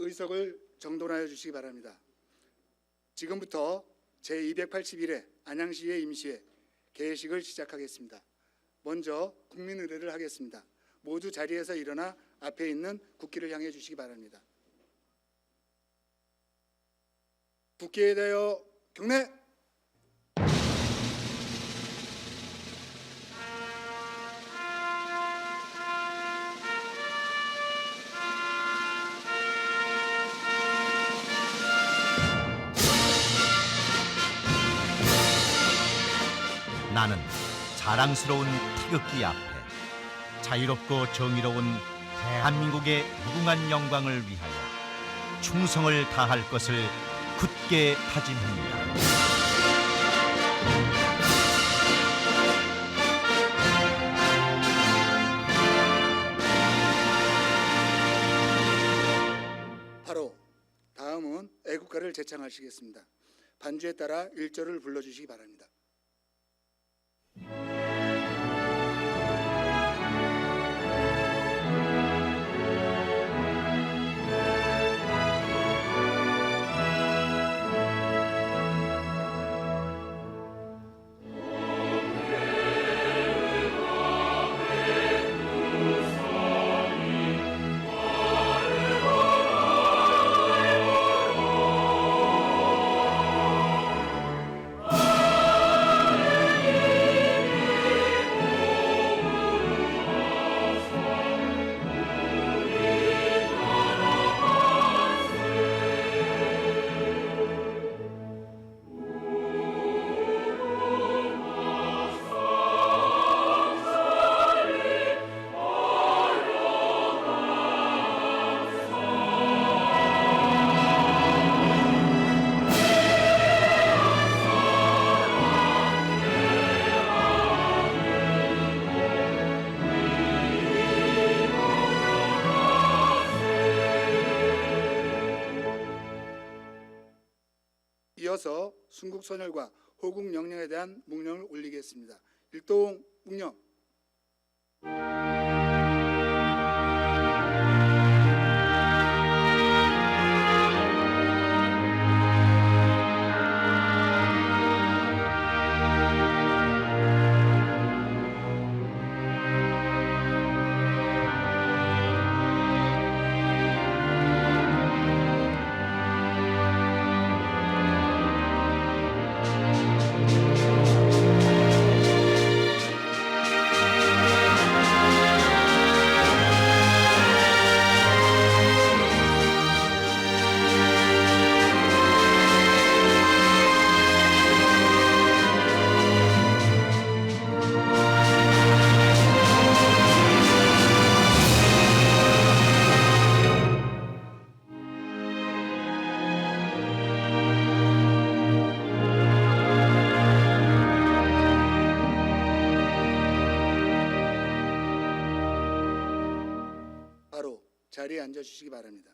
의석을 정돈하여 주시기 바랍니다. 지금부터 제281회 안양시의 임시회 개회식을 시작하겠습니다. 먼저 국민의례를 하겠습니다. 모두 자리에서 일어나 앞에 있는 국기를 향해 주시기 바랍니다. 국기에 대하여 경례! 나는 자랑스러운 태극기 앞에 자유롭고 정의로운 대한민국의 무궁한 영광을 위하여 충성을 다할 것을 굳게 다짐합니다. 바로 다음은 애국가를 제창하시겠습니다. 반주에 따라 1절을 불러주시기 바랍니다. 이어서 순국선열과 호국영령에 대한 묵념을 올리겠습니다. 일동 묵념. 바로 자리에 앉아주시기 바랍니다.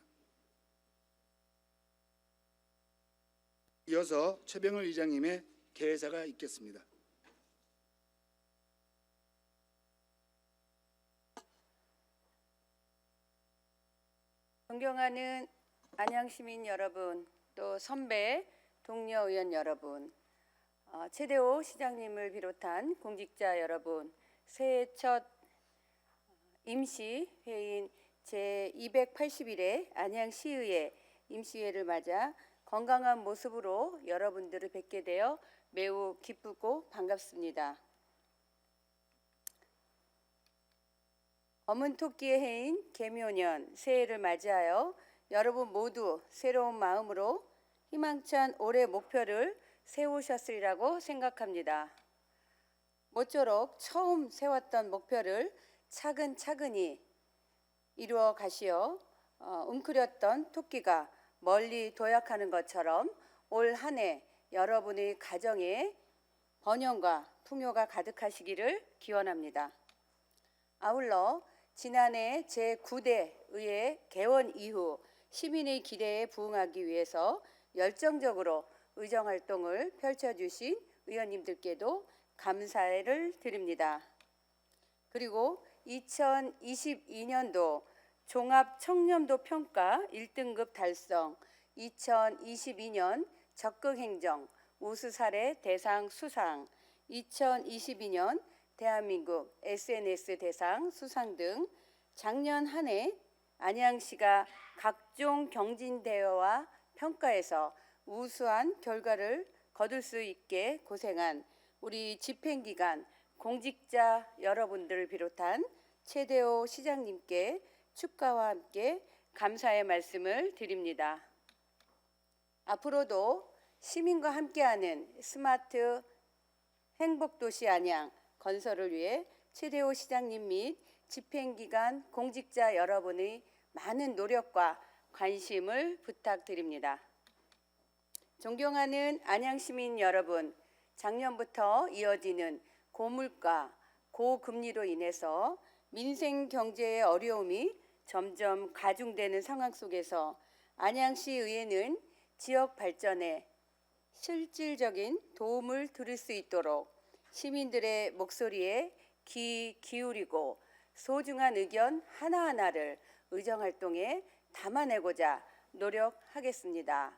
이어서 최병을 의장님의 개회사가 있겠습니다. 존경하는 안양시민 여러분, 또 선배, 동료 의원 여러분, 최대호 시장님을 비롯한 공직자 여러분, 새해 첫 임시회인 제281회 안양시의회 임시회를 맞아 건강한 모습으로 여러분들을 뵙게 되어 매우 기쁘고 반갑습니다. 검은 토끼의 해인 개묘년 새해를 맞이하여 여러분 모두 새로운 마음으로 희망찬 올해 목표를 세우셨으리라고 생각합니다. 모쪼록 처음 세웠던 목표를 차근차근히 이루어 가시어 웅크렸던 토끼가 멀리 도약하는 것처럼 올 한 해 여러분의 가정에 번영과 풍요가 가득하시기를 기원합니다. 아울러 지난해 제9대 의회 개원 이후 시민의 기대에 부응하기 위해서 열정적으로 의정활동을 펼쳐주신 의원님들께도 감사를 드립니다. 그리고 2022년도 종합 청렴도 평가 1등급 달성, 2022년 적극행정 우수 사례 대상 수상, 2022년 대한민국 SNS 대상 수상 등 작년 한 해 안양시가 각종 경진대회와 평가에서 우수한 결과를 거둘 수 있게 고생한 우리 집행기관 공직자 여러분들을 비롯한 최대호 시장님께 축하와 함께 감사의 말씀을 드립니다. 앞으로도 시민과 함께하는 스마트 행복도시 안양 건설을 위해 최대호 시장님 및 집행기관 공직자 여러분의 많은 노력과 관심을 부탁드립니다. 존경하는 안양시민 여러분, 작년부터 이어지는 고물가, 고금리로 인해서 민생 경제의 어려움이 점점 가중되는 상황 속에서 안양시의회는 지역 발전에 실질적인 도움을 드릴 수 있도록 시민들의 목소리에 귀 기울이고 소중한 의견 하나하나를 의정활동에 담아내고자 노력하겠습니다.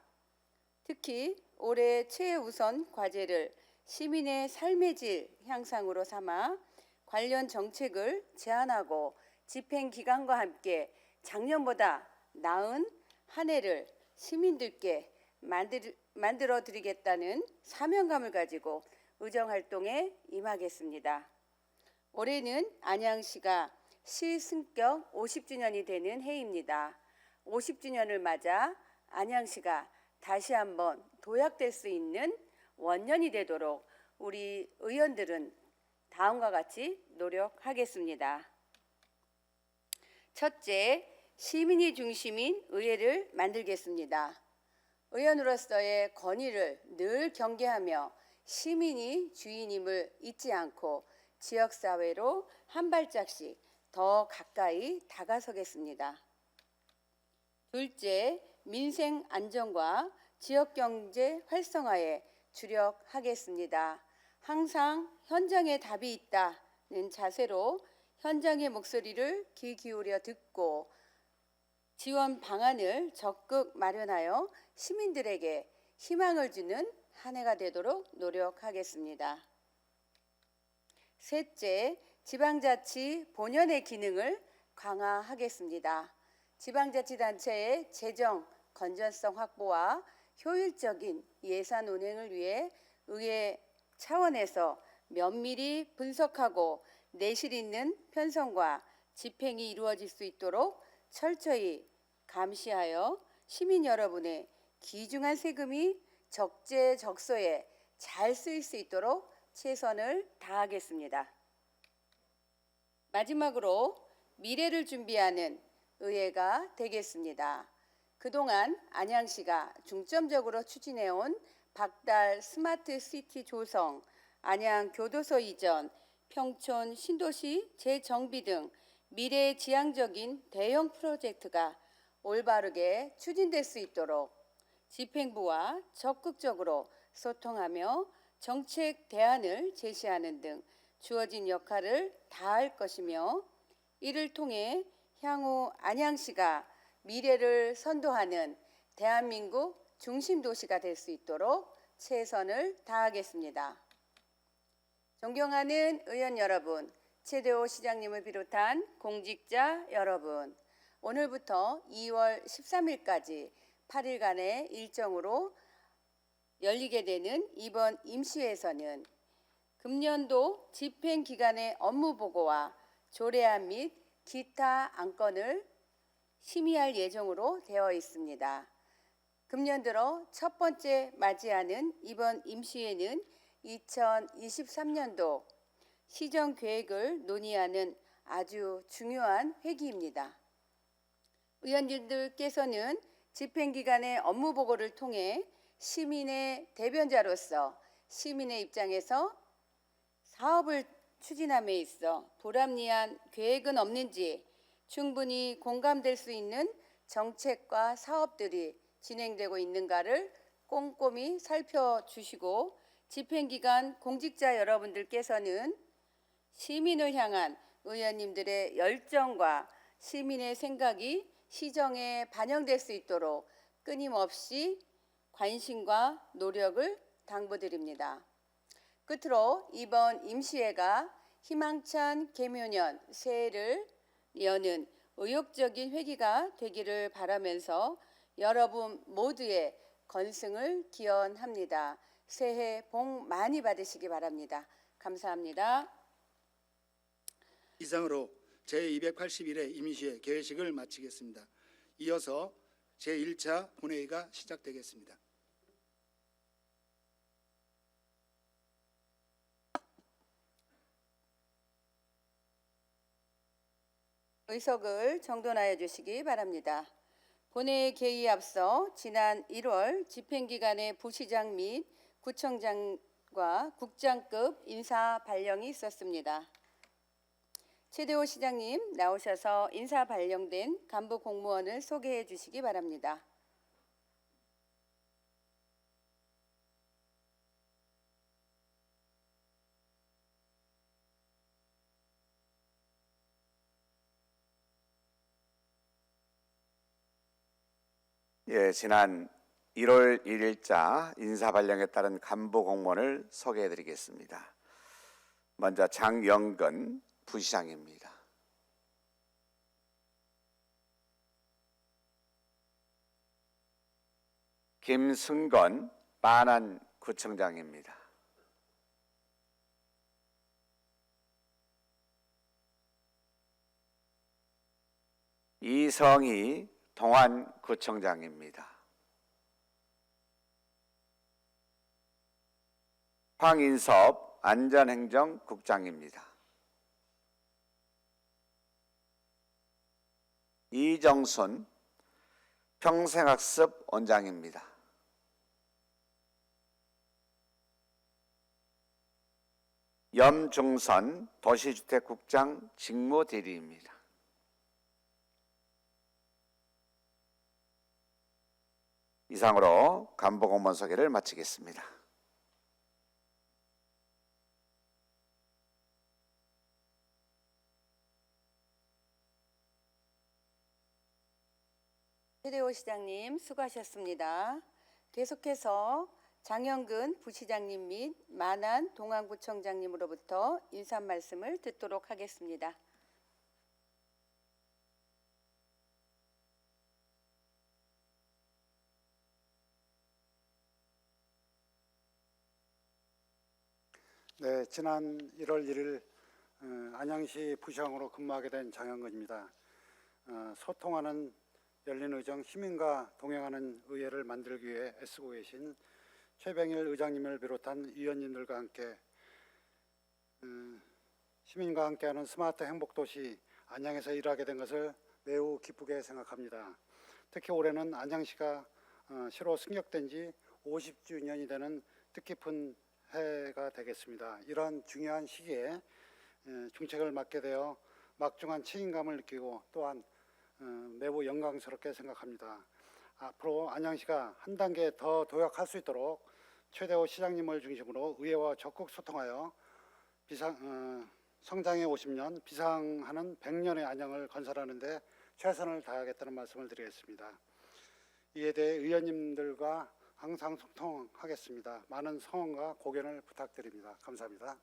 특히 올해 최우선 과제를 시민의 삶의 질 향상으로 삼아 관련 정책을 제안하고 집행기관과 함께 작년보다 나은 한 해를 시민들께 만들어 드리겠다는 사명감을 가지고 의정활동에 임하겠습니다. 올해는 안양시가 시 승격 50주년이 되는 해입니다. 50주년을 맞아 안양시가 다시 한번 도약될 수 있는 원년이 되도록 우리 의원들은 다음과 같이 노력하겠습니다. 첫째, 시민이 중심인 의회를 만들겠습니다. 의원으로서의 권위를 늘 경계하며 시민이 주인임을 잊지 않고 지역사회로 한 발짝씩 더 가까이 다가서겠습니다. 둘째, 민생 안정과 지역경제 활성화에 주력하겠습니다. 항상 현장에 답이 있다는 자세로 현장의 목소리를 귀 기울여 듣고 지원 방안을 적극 마련하여 시민들에게 희망을 주는 한 해가 되도록 노력하겠습니다. 셋째, 지방자치 본연의 기능을 강화하겠습니다. 지방자치단체의 재정 건전성 확보와 효율적인 예산 운행을 위해 의회 차원에서 면밀히 분석하고 내실 있는 편성과 집행이 이루어질 수 있도록 철저히 감시하여 시민 여러분의 귀중한 세금이 적재적소에 잘 쓰일 수 있도록 최선을 다하겠습니다. 마지막으로 미래를 준비하는 의회가 되겠습니다. 그동안 안양시가 중점적으로 추진해온 박달 스마트 시티 조성, 안양 교도소 이전, 평촌 신도시 재정비 등 미래지향적인 대형 프로젝트가 올바르게 추진될 수 있도록 집행부와 적극적으로 소통하며 정책 대안을 제시하는 등 주어진 역할을 다할 것이며 이를 통해 향후 안양시가 미래를 선도하는 대한민국 중심 도시가 될 수 있도록 최선을 다하겠습니다. 존경하는 의원 여러분, 최대호 시장님을 비롯한 공직자 여러분, 오늘부터 2월 13일까지 8일간의 일정으로 열리게 되는 이번 임시회에서는 금년도 집행기관의 업무 보고와 조례안 및 기타 안건을 심의할 예정으로 되어 있습니다. 금년 들어 첫 번째 맞이하는 이번 임시회는 2023년도 시정계획을 논의하는 아주 중요한 회기입니다. 의원님들께서는 집행기관의 업무 보고를 통해 시민의 대변자로서 시민의 입장에서 사업을 추진함에 있어 불합리한 계획은 없는지 충분히 공감될 수 있는 정책과 사업들이 진행되고 있는가를 꼼꼼히 살펴주시고 집행기관 공직자 여러분들께서는 시민을 향한 의원님들의 열정과 시민의 생각이 시정에 반영될 수 있도록 끊임없이 관심과 노력을 당부드립니다. 끝으로 이번 임시회가 희망찬 개묘년 새해를 여는 의욕적인 회기가 되기를 바라면서 여러분 모두의 건승을 기원합니다. 새해 복 많이 받으시기 바랍니다. 감사합니다. 이상으로 제281회 임시회 개회식을 마치겠습니다. 이어서 제1차 본회의가 시작되겠습니다. 의석을 정돈하여 주시기 바랍니다. 본회의 개의에 앞서 지난 1월 집행기관의 부시장 및 구청장과 국장급 인사 발령이 있었습니다. 최대호 시장님 나오셔서 인사 발령된 간부 공무원을 소개해 주시기 바랍니다. 예, 지난 1월 1일자 인사 발령에 따른 간부 공무원을 소개해 드리겠습니다. 먼저 장영근 부시장입니다. 김승건 만안구청장입니다. 이성희 동안구청장입니다. 황인섭 안전행정국장입니다. 이정순 평생학습원장입니다. 염중선 도시주택국장 직무대리입니다. 이상으로 간부공무원 소개를 마치겠습니다. 최대호 시장님 수고하셨습니다. 계속해서 장영근 부시장님 및 만안 동안구청장님으로부터 인사 말씀을 듣도록 하겠습니다. 네, 지난 1월 1일 안양시 부시장으로 근무하게 된 장영근입니다. 소통하는 열린의정 시민과 동행하는 의회를 만들기 위해 애쓰고 계신 최병일 의장님을 비롯한 위원님들과 함께 시민과 함께하는 스마트 행복도시 안양에서 일하게 된 것을 매우 기쁘게 생각합니다. 특히 올해는 안양시가 시로 승격된 지 50주년이 되는 뜻깊은 해가 되겠습니다. 이러한 중요한 시기에 중책을 맡게 되어 막중한 책임감을 느끼고 또한 매우 영광스럽게 생각합니다. 앞으로 안양시가 한 단계 더 도약할 수 있도록 최대호 시장님을 중심으로 의회와 적극 소통하여 성장의 50년, 비상하는 100년의 안양을 건설하는 데 최선을 다하겠다는 말씀을 드리겠습니다. 이에 대해 의원님들과 항상 소통하겠습니다. 많은 성원과 고견을 부탁드립니다. 감사합니다.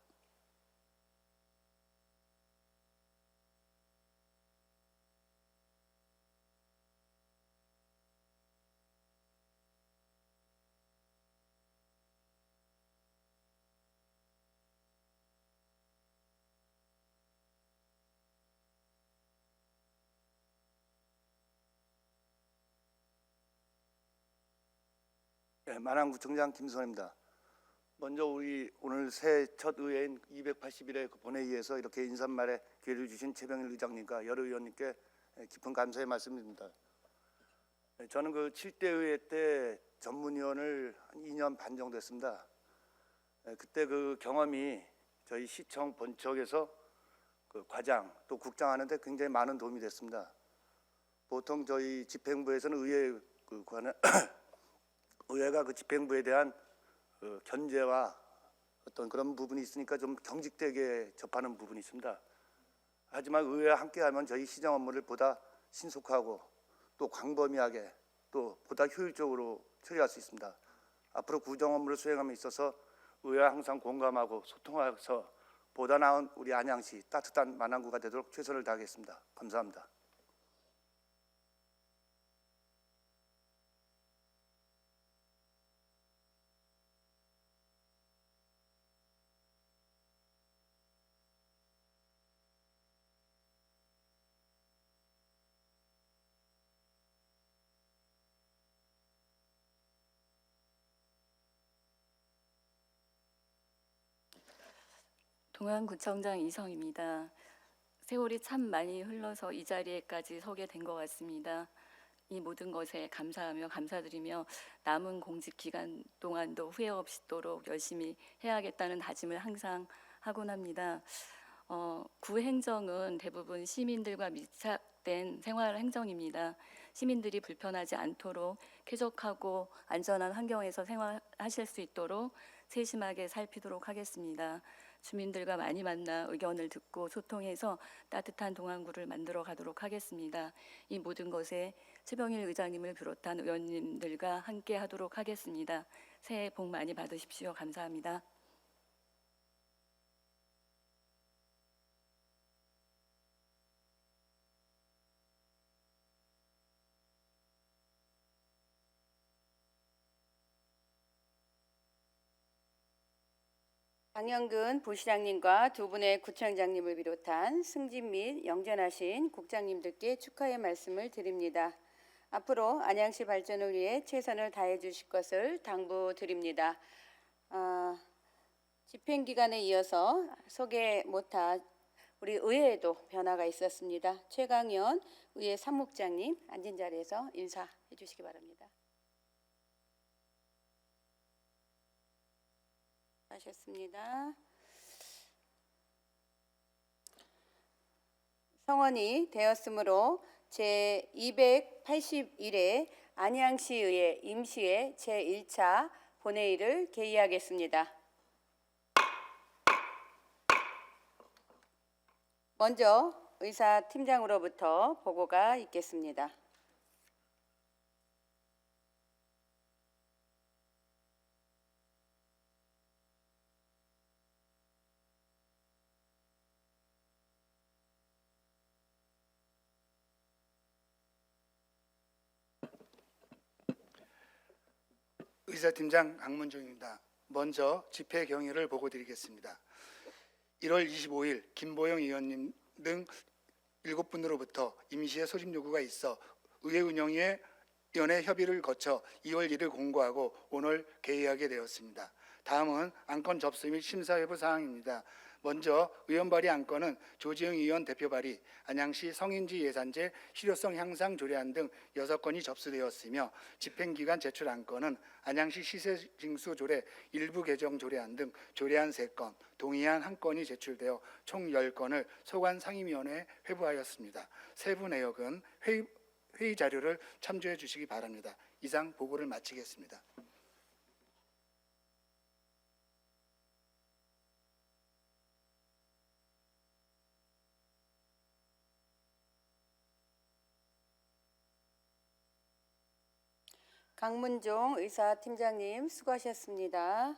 네, 만안구청장 김선입니다. 먼저 우리 오늘 새해 첫 의회인 281회 본회의에서 이렇게 인사말에 기회를 주신 최병일 의장님과 여러 의원님께 깊은 감사의 말씀드립니다. 저는 그 7대 의회 때 전문위원을 한 2년 반 정도 했습니다. 그때 그 경험이 저희 시청 본청에서 그 과장 또 국장 하는데 굉장히 많은 도움이 됐습니다. 보통 저희 집행부에서는 의회 그 관한 의회가 그 집행부에 대한 견제와 어떤 그런 부분이 있으니까 좀 경직되게 접하는 부분이 있습니다. 하지만 의회와 함께하면 저희 시정 업무를 보다 신속하고 또 광범위하게 또 보다 효율적으로 처리할 수 있습니다. 앞으로 구정 업무를 수행함에 있어서 의회와 항상 공감하고 소통해서 보다 나은 우리 안양시 따뜻한 만안구가 되도록 최선을 다하겠습니다. 감사합니다. 동안구청장 이성입니다. 세월이 참 많이 흘러서 이 자리에까지 서게 된 것 같습니다. 이 모든 것에 감사하며 감사드리며 남은 공직 기간 동안도 후회 없이도록 열심히 해야겠다는 다짐을 항상 하곤 합니다. 구행정은 대부분 시민들과 밀착된 생활 행정입니다. 시민들이 불편하지 않도록 쾌적하고 안전한 환경에서 생활하실 수 있도록 세심하게 살피도록 하겠습니다. 주민들과 많이 만나 의견을 듣고 소통해서 따뜻한 동안구를 만들어 가도록 하겠습니다. 이 모든 것에 최병일 의장님을 비롯한 의원님들과 함께 하도록 하겠습니다. 새해 복 많이 받으십시오. 감사합니다. 장영근 부시장님과 두 분의 구청장님을 비롯한 승진 및 영전하신 국장님들께 축하의 말씀을 드립니다. 앞으로 안양시 발전을 위해 최선을 다해 주실 것을 당부드립니다. 집행기간에 이어서 소개 못한 우리 의회에도 변화가 있었습니다. 최강현 의회 사무국장님 앉은 자리에서 인사해 주시기 바랍니다. 하셨습니다. 성원이 되었으므로 제281회 안양시의회 임시회 제1차 본회의를 개의하겠습니다. 먼저 의사팀장으로부터 보고가 있겠습니다. 의사팀장 강문종입니다. 먼저 집회 경위를 보고 드리겠습니다. 1월 25일 김보영 의원님 등 7분으로부터 임시회 소집 요구가 있어 의회 운영위원회 협의를 거쳐 2월 1일 공고하고 오늘 개의하게 되었습니다. 다음은 안건 접수 및 심사 회부 사항입니다. 먼저 의원 발의 안건은 조지영 의원 대표 발의, 안양시 성인지 예산제 실효성 향상 조례안 등 6건이 접수되었으며 집행기간 제출 안건은 안양시 시세징수 조례 일부 개정 조례안 등 조례안 3건, 동의안 1건이 제출되어 총 10건을 소관 상임위원회에 회부하였습니다. 세부 내역은 회의 자료를 참조해 주시기 바랍니다. 이상 보고를 마치겠습니다. 강문종 의사팀장님 수고하셨습니다.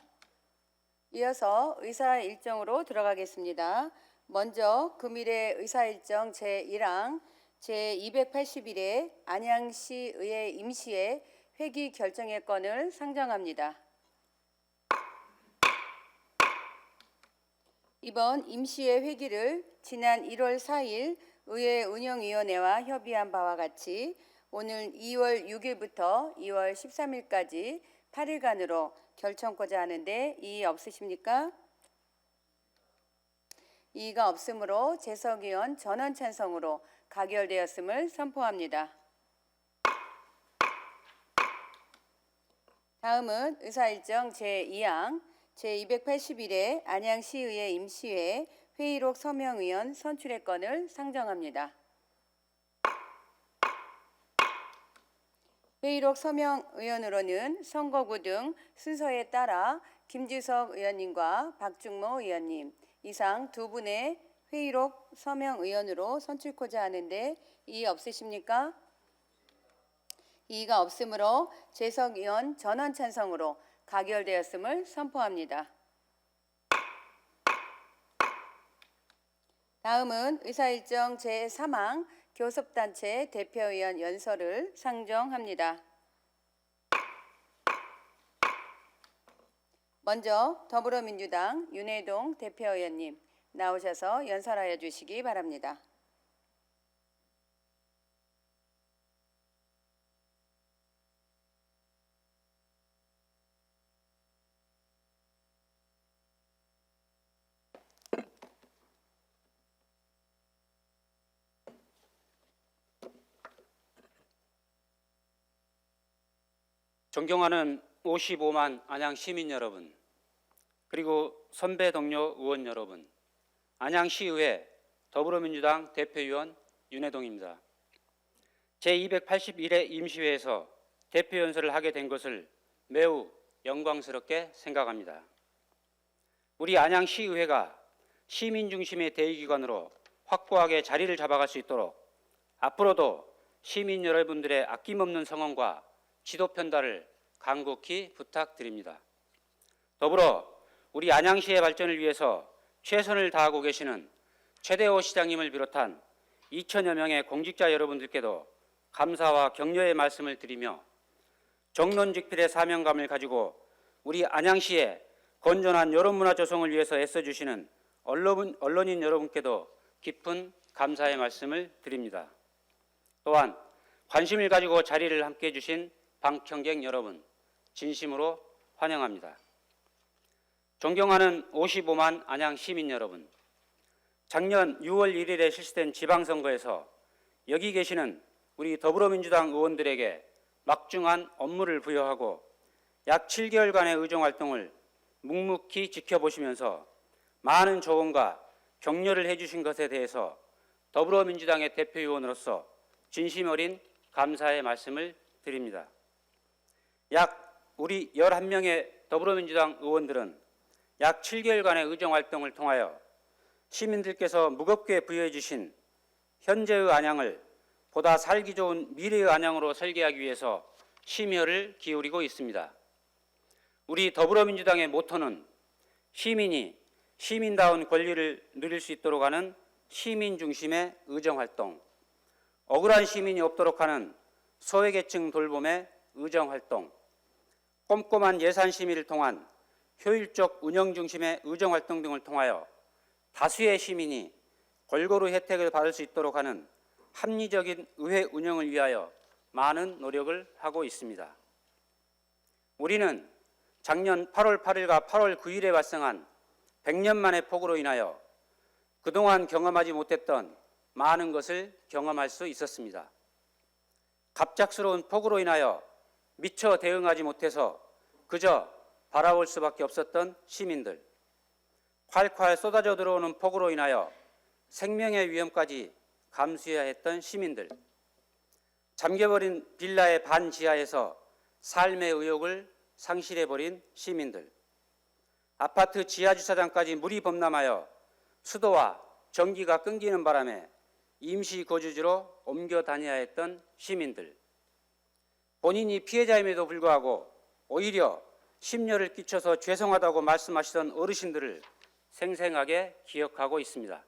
이어서 의사일정으로 들어가겠습니다. 먼저 금일의 의사일정 제1항 제281회 안양시의회 임시회 회기 결정의 건을 상정합니다. 이번 임시회 회기를 지난 1월 4일 의회 운영위원회와 협의한 바와 같이 오늘 2월 6일부터 2월 13일까지 8일간으로 결정코자 하는데 이의 없으십니까? 이의가 없으므로 재석위원 전원 찬성으로 가결되었음을 선포합니다. 다음은 의사일정 제2항 제281회 안양시의회 임시회 회의록 서명위원 선출의 건을 상정합니다. 회의록 서명의원으로는 선거구 등 순서에 따라 김주석 의원님과 박중모 의원님 이상 두 분의 회의록 서명 의원으로 선출코자 하는데 이의 없으십니까? 이의가 없으므로 재석 의원 전원 찬성으로 가결되었음을 선포합니다. 다음은 의사일정 제3항 교섭단체 대표의원 연설을 상정합니다. 먼저 더불어민주당 윤해동 대표의원님 나오셔서 연설하여 주시기 바랍니다. 존경하는 55만 안양 시민 여러분, 그리고 선배 동료 의원 여러분, 안양시의회 더불어민주당 대표위원 윤해동입니다. 제281회 임시회에서 대표 연설을 하게 된 것을 매우 영광스럽게 생각합니다. 우리 안양시의회가 시민 중심의 대의기관으로 확고하게 자리를 잡아갈 수 있도록 앞으로도 시민 여러분들의 아낌없는 성원과 지도 편달을 간곡히 부탁드립니다. 더불어 우리 안양시의 발전을 위해서 최선을 다하고 계시는 최대호 시장님을 비롯한 2천여 명의 공직자 여러분들께도 감사와 격려의 말씀을 드리며 정론직필의 사명감을 가지고 우리 안양시의 건전한 여론문화 조성을 위해서 애써주시는 언론인 여러분께도 깊은 감사의 말씀을 드립니다. 또한 관심을 가지고 자리를 함께해 주신 방청객 여러분, 진심으로 환영합니다. 존경하는 55만 안양 시민 여러분, 작년 6월 1일에 실시된 지방선거에서 여기 계시는 우리 더불어민주당 의원들에게 막중한 업무를 부여하고 약 7개월간의 의정활동을 묵묵히 지켜보시면서 많은 조언과 격려를 해주신 것에 대해서 더불어민주당의 대표의원으로서 진심 어린 감사의 말씀을 드립니다. 우리 11명의 더불어민주당 의원들은 약 7개월간의 의정활동을 통하여 시민들께서 무겁게 부여해 주신 현재의 안양을 보다 살기 좋은 미래의 안양으로 설계하기 위해서 심혈을 기울이고 있습니다. 우리 더불어민주당의 모토는 시민이 시민다운 권리를 누릴 수 있도록 하는 시민 중심의 의정활동, 억울한 시민이 없도록 하는 소외계층 돌봄의 의정활동, 꼼꼼한 예산 심의를 통한 효율적 운영 중심의 의정활동 등을 통하여 다수의 시민이 골고루 혜택을 받을 수 있도록 하는 합리적인 의회 운영을 위하여 많은 노력을 하고 있습니다. 우리는 작년 8월 8일과 8월 9일에 발생한 100년 만의 폭우로 인하여 그동안 경험하지 못했던 많은 것을 경험할 수 있었습니다. 갑작스러운 폭우로 인하여 미처 대응하지 못해서 그저 바라볼 수밖에 없었던 시민들, 콸콸 쏟아져 들어오는 폭우로 인하여 생명의 위험까지 감수해야 했던 시민들, 잠겨버린 빌라의 반지하에서 삶의 의욕을 상실해버린 시민들, 아파트 지하주차장까지 물이 범람하여 수도와 전기가 끊기는 바람에 임시 거주지로 옮겨 다녀야 했던 시민들, 본인이 피해자임에도 불구하고 오히려 심려를 끼쳐서 죄송하다고 말씀하시던 어르신들을 생생하게 기억하고 있습니다.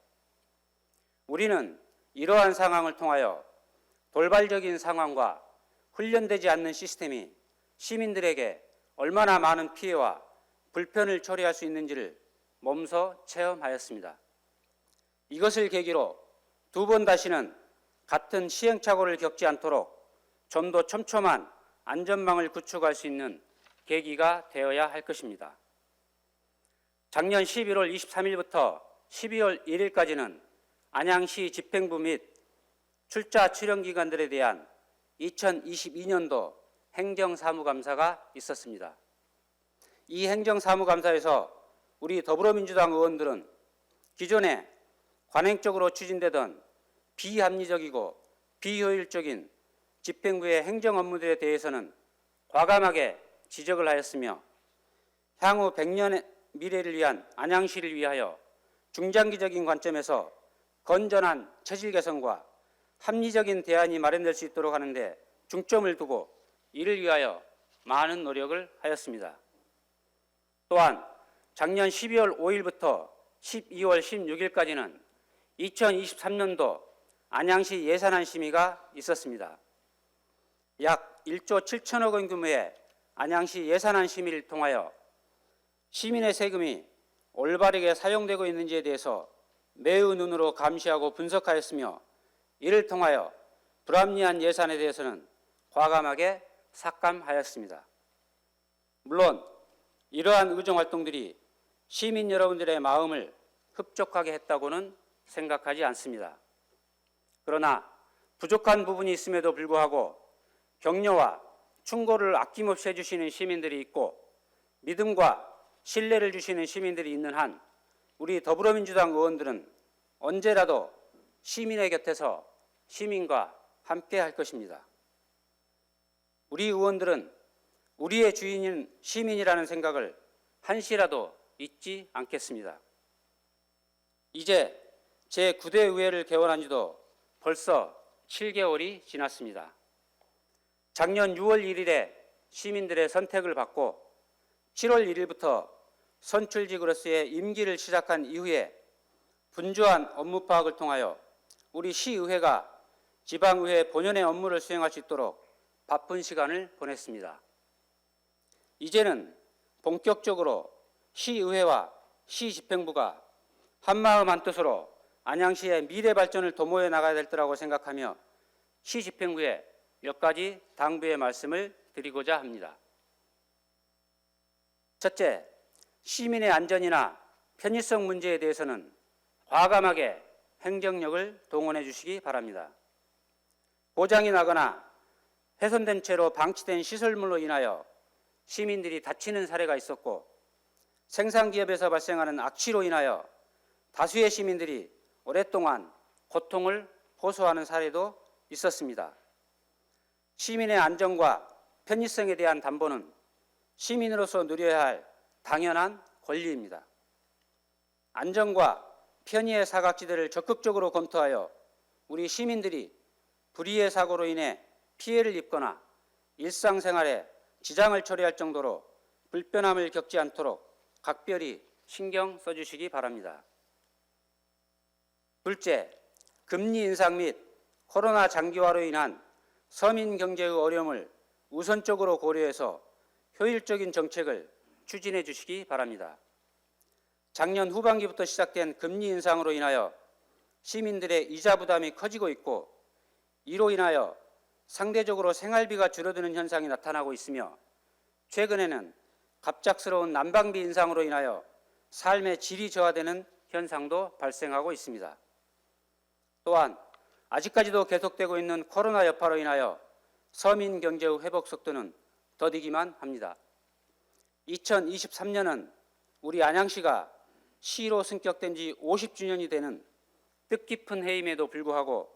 우리는 이러한 상황을 통하여 돌발적인 상황과 훈련되지 않는 시스템이 시민들에게 얼마나 많은 피해와 불편을 초래할 수 있는지를 몸소 체험하였습니다. 이것을 계기로 두 번 다시는 같은 시행착오를 겪지 않도록 좀 더 촘촘한 안전망을 구축할 수 있는 계기가 되어야 할 것입니다. 작년 11월 23일부터 12월 1일까지는 안양시 집행부 및 출자 출연기관들에 대한 2022년도 행정사무감사가 있었습니다. 이 행정사무감사에서 우리 더불어민주당 의원들은 기존에 관행적으로 추진되던 비합리적이고 비효율적인 집행부의 행정 업무들에 대해서는 과감하게 지적을 하였으며 향후 100년의 미래를 위한 안양시를 위하여 중장기적인 관점에서 건전한 체질 개선과 합리적인 대안이 마련될 수 있도록 하는데 중점을 두고 이를 위하여 많은 노력을 하였습니다. 또한 작년 12월 5일부터 12월 16일까지는 2023년도 안양시 예산안 심의가 있었습니다. 약 1조 7천억 원 규모의 안양시 예산안 심의를 통하여 시민의 세금이 올바르게 사용되고 있는지에 대해서 매우 눈으로 감시하고 분석하였으며 이를 통하여 불합리한 예산에 대해서는 과감하게 삭감하였습니다. 물론 이러한 의정활동들이 시민 여러분들의 마음을 흡족하게 했다고는 생각하지 않습니다. 그러나 부족한 부분이 있음에도 불구하고 격려와 충고를 아낌없이 해주시는 시민들이 있고 믿음과 신뢰를 주시는 시민들이 있는 한 우리 더불어민주당 의원들은 언제라도 시민의 곁에서 시민과 함께 할 것입니다. 우리 의원들은 우리의 주인인 시민이라는 생각을 한시라도 잊지 않겠습니다. 이제 제9대 의회를 개원한 지도 벌써 7개월이 지났습니다. 작년 6월 1일에 시민들의 선택을 받고 7월 1일부터 선출직으로서의 임기를 시작한 이후에 분주한 업무 파악을 통하여 우리 시의회가 지방의회 본연의 업무를 수행할 수 있도록 바쁜 시간을 보냈습니다. 이제는 본격적으로 시의회와 시집행부가 한마음 한뜻으로 안양시의 미래 발전을 도모해 나가야 될 때라고 생각하며 시집행부에 몇 가지 당부의 말씀을 드리고자 합니다. 첫째, 시민의 안전이나 편의성 문제에 대해서는 과감하게 행정력을 동원해 주시기 바랍니다. 고장이 나거나 훼손된 채로 방치된 시설물로 인하여 시민들이 다치는 사례가 있었고 생산기업에서 발생하는 악취로 인하여 다수의 시민들이 오랫동안 고통을 호소하는 사례도 있었습니다. 시민의 안전과 편의성에 대한 담보는 시민으로서 누려야 할 당연한 권리입니다. 안전과 편의의 사각지대를 적극적으로 검토하여 우리 시민들이 불의의 사고로 인해 피해를 입거나 일상생활에 지장을 초래할 정도로 불편함을 겪지 않도록 각별히 신경 써주시기 바랍니다. 둘째, 금리 인상 및 코로나 장기화로 인한 서민 경제의 어려움을 우선적으로 고려해서 효율적인 정책을 추진해 주시기 바랍니다. 작년 후반기부터 시작된 금리 인상으로 인하여 시민들의 이자 부담이 커지고 있고 이로 인하여 상대적으로 생활비가 줄어드는 현상이 나타나고 있으며 최근에는 갑작스러운 난방비 인상으로 인하여 삶의 질이 저하되는 현상도 발생하고 있습니다. 또한 아직까지도 계속되고 있는 코로나 여파로 인하여 서민 경제의 회복 속도는 더디기만 합니다. 2023년은 우리 안양시가 시로 승격된 지 50주년이 되는 뜻깊은 해임에도 불구하고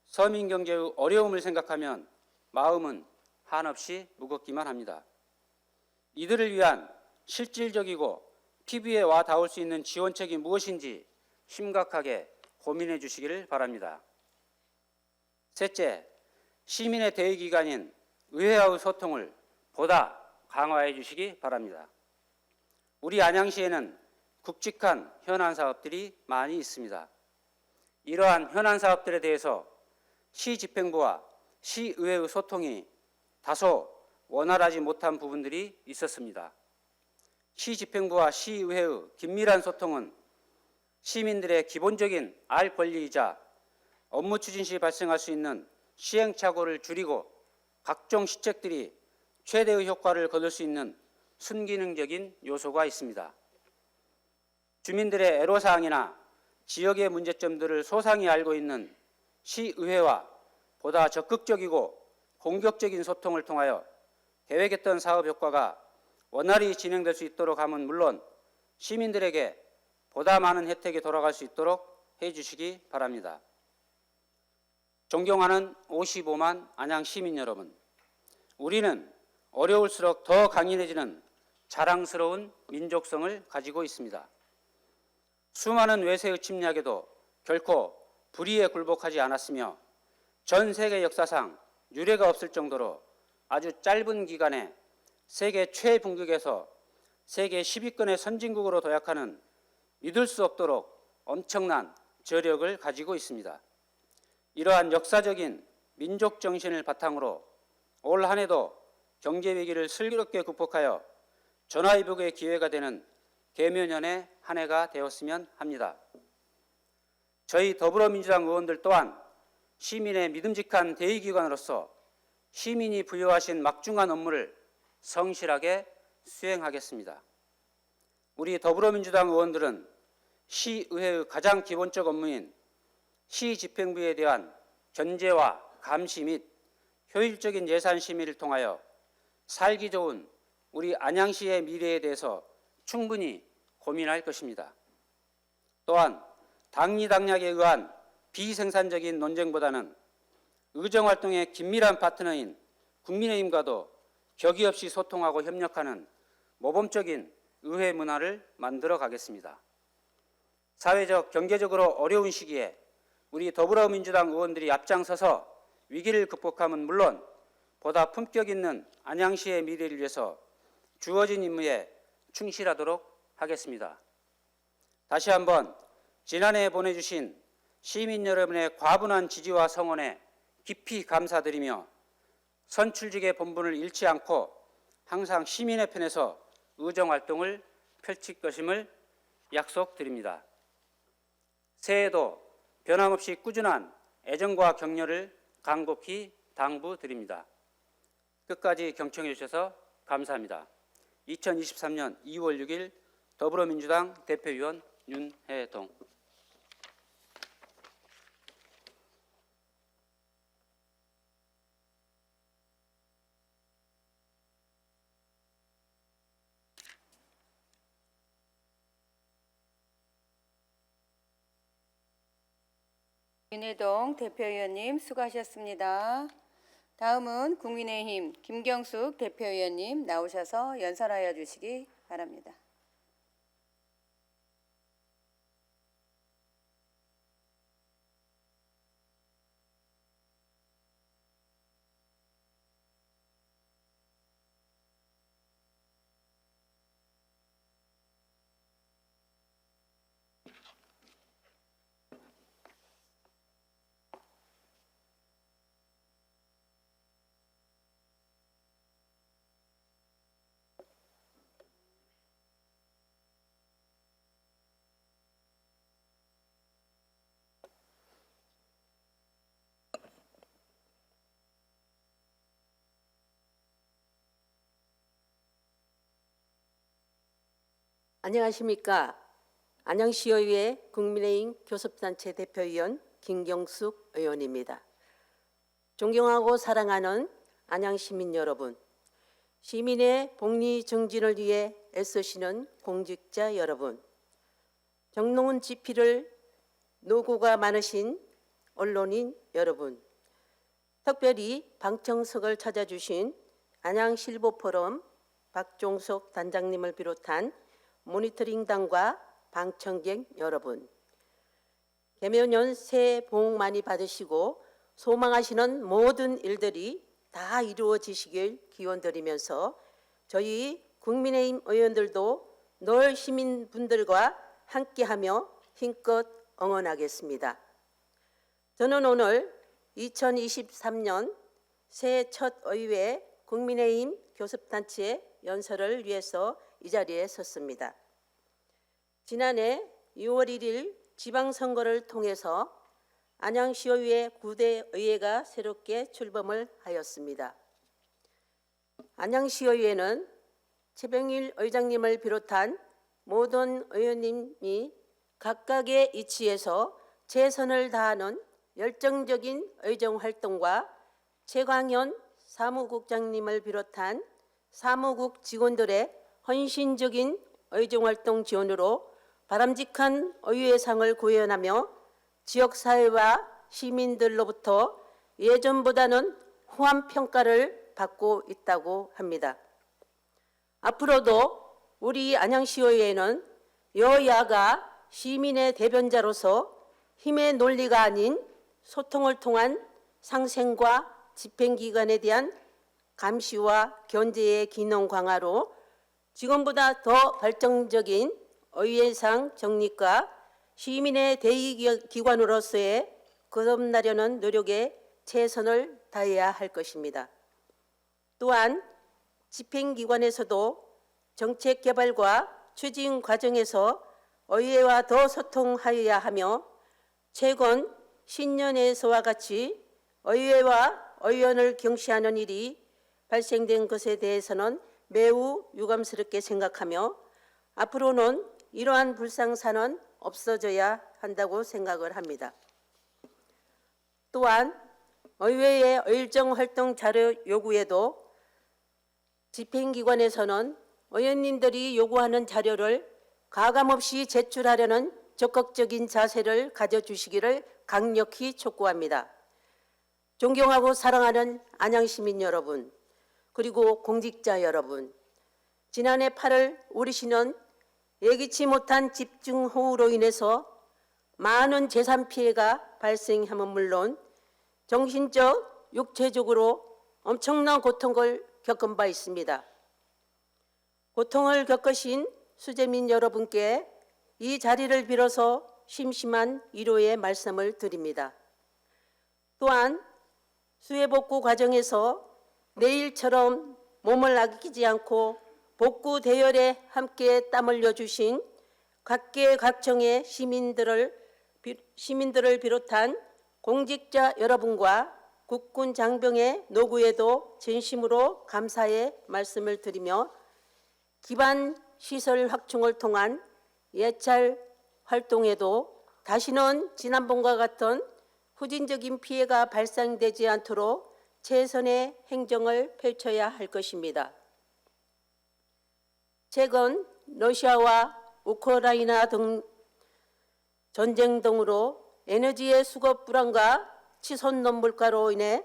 서민 경제의 어려움을 생각하면 마음은 한없이 무겁기만 합니다. 이들을 위한 실질적이고 피부에 와 닿을 수 있는 지원책이 무엇인지 심각하게 고민해 주시기를 바랍니다. 셋째, 시민의 대의기관인 의회와의 소통을 보다 강화해 주시기 바랍니다. 우리 안양시에는 굵직한 현안 사업들이 많이 있습니다. 이러한 현안 사업들에 대해서 시집행부와 시의회의 소통이 다소 원활하지 못한 부분들이 있었습니다. 시집행부와 시의회의 긴밀한 소통은 시민들의 기본적인 알 권리이자 업무 추진 시 발생할 수 있는 시행착오를 줄이고 각종 시책들이 최대의 효과를 거둘 수 있는 순기능적인 요소가 있습니다. 주민들의 애로사항이나 지역의 문제점들을 소상히 알고 있는 시의회와 보다 적극적이고 공격적인 소통을 통하여 계획했던 사업 효과가 원활히 진행될 수 있도록 함은 물론 시민들에게 보다 많은 혜택이 돌아갈 수 있도록 해주시기 바랍니다. 존경하는 55만 안양 시민 여러분, 우리는 어려울수록 더 강인해지는 자랑스러운 민족성을 가지고 있습니다. 수많은 외세의 침략에도 결코 불의에 굴복하지 않았으며 전 세계 역사상 유례가 없을 정도로 아주 짧은 기간에 세계 최붕극에서 세계 10위권의 선진국으로 도약하는 믿을 수 없도록 엄청난 저력을 가지고 있습니다. 이러한 역사적인 민족 정신을 바탕으로 올 한 해도 경제 위기를 슬기롭게 극복하여 전화위복의 기회가 되는 개묘년의 한 해가 되었으면 합니다. 저희 더불어민주당 의원들 또한 시민의 믿음직한 대의기관으로서 시민이 부여하신 막중한 업무를 성실하게 수행하겠습니다. 우리 더불어민주당 의원들은 시의회의 가장 기본적 업무인 시집행부에 대한 견제와 감시 및 효율적인 예산 심의를 통하여 살기 좋은 우리 안양시의 미래에 대해서 충분히 고민할 것입니다. 또한 당리당략에 의한 비생산적인 논쟁보다는 의정활동의 긴밀한 파트너인 국민의힘과도 격의 없이 소통하고 협력하는 모범적인 의회 문화를 만들어 가겠습니다. 사회적, 경제적으로 어려운 시기에 우리 더불어민주당 의원들이 앞장서서 위기를 극복함은 물론 보다 품격 있는 안양시의 미래를 위해서 주어진 임무에 충실하도록 하겠습니다. 다시 한번 지난해 보내주신 시민 여러분의 과분한 지지와 성원에 깊이 감사드리며 선출직의 본분을 잃지 않고 항상 시민의 편에서 의정활동을 펼칠 것임을 약속드립니다. 새해에도 변함없이 꾸준한 애정과 격려를 간곡히 당부드립니다. 끝까지 경청해 주셔서 감사합니다. 2023년 2월 6일 더불어민주당 대표위원 윤혜동. 윤혜동 대표위원님 수고하셨습니다. 다음은 국민의힘 김경숙 대표위원님 나오셔서 연설하여 주시기 바랍니다. 안녕하십니까. 안양시의회 국민의힘 교섭단체 대표위원 김경숙 의원입니다. 존경하고 사랑하는 안양시민 여러분, 시민의 복리 증진을 위해 애쓰시는 공직자 여러분, 정놓은 지피를 노고가 많으신 언론인 여러분, 특별히 방청석을 찾아주신 안양실보포럼 박종석 단장님을 비롯한 모니터링단과 방청객 여러분, 개묘년 새해 복 많이 받으시고 소망하시는 모든 일들이 다 이루어지시길 기원드리면서 저희 국민의힘 의원들도 늘 시민분들과 함께하며 힘껏 응원하겠습니다. 저는 오늘 2023년 새해 첫 의회 국민의힘 교섭단체 연설을 위해서 이 자리에 섰습니다. 지난해 6월 1일 지방선거를 통해서 안양시의회 9대 의회가 새롭게 출범을 하였습니다. 안양시의회는 최병일 의장님을 비롯한 모든 의원님이 각각의 이치에서 최선을 다하는 열정적인 의정활동과 최광현 사무국장님을 비롯한 사무국 직원들의 헌신적인 의정활동 지원으로 바람직한 의회상을 구현하며 지역사회와 시민들로부터 예전보다는 후한 평가를 받고 있다고 합니다. 앞으로도 우리 안양시의회는 여야가 시민의 대변자로서 힘의 논리가 아닌 소통을 통한 상생과 집행기관에 대한 감시와 견제의 기능 강화로 지금보다 더 발전적인 의회상 정립과 시민의 대의기관으로서의 거듭나려는 노력에 최선을 다해야 할 것입니다. 또한 집행기관에서도 정책 개발과 추진 과정에서 의회와 더 소통하여야 하며 최근 신년에서와 같이 의회와 의원을 경시하는 일이 발생된 것에 대해서는 매우 유감스럽게 생각하며 앞으로는 이러한 불상사는 없어져야 한다고 생각을 합니다. 또한 의회의 의정활동 자료 요구에도 집행기관에서는 의원님들이 요구하는 자료를 가감없이 제출하려는 적극적인 자세를 가져주시기를 강력히 촉구합니다. 존경하고 사랑하는 안양시민 여러분, 그리고 공직자 여러분, 지난해 8월 우리 시는 예기치 못한 집중호우로 인해서 많은 재산 피해가 발생함은 물론 정신적, 육체적으로 엄청난 고통을 겪은 바 있습니다. 고통을 겪으신 수재민 여러분께 이 자리를 빌어서 심심한 위로의 말씀을 드립니다. 또한 수해복구 과정에서 내일처럼 몸을 아끼지 않고 복구 대열에 함께 땀 흘려주신 각계각층의 시민들을 비롯한 공직자 여러분과 국군 장병의 노고에도 진심으로 감사의 말씀을 드리며 기반 시설 확충을 통한 예찰 활동에도 다시는 지난번과 같은 후진적인 피해가 발생되지 않도록 최선의 행정을 펼쳐야 할 것입니다. 최근 러시아와 우크라이나 등 전쟁 등으로 에너지의 수급 불안과 치솟는 물가로 인해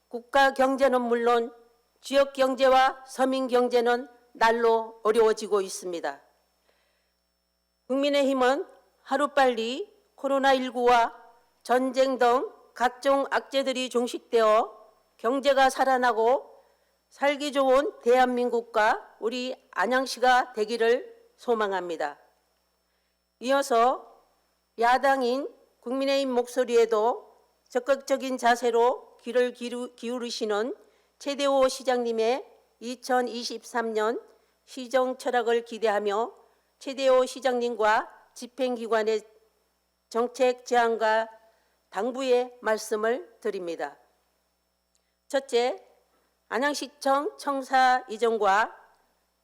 국가 경제는 물론 지역 경제와 서민 경제는 날로 어려워지고 있습니다. 국민의힘은 하루빨리 코로나19와 전쟁 등 각종 악재들이 종식되어 경제가 살아나고 살기 좋은 대한민국과 우리 안양시가 되기를 소망합니다. 이어서 야당인 국민의힘 목소리에도 적극적인 자세로 귀를 기울이시는 최대호 시장님의 2023년 시정 철학을 기대하며 최대호 시장님과 집행기관의 정책 제안과 당부의 말씀을 드립니다. 첫째, 안양시청 청사 이전과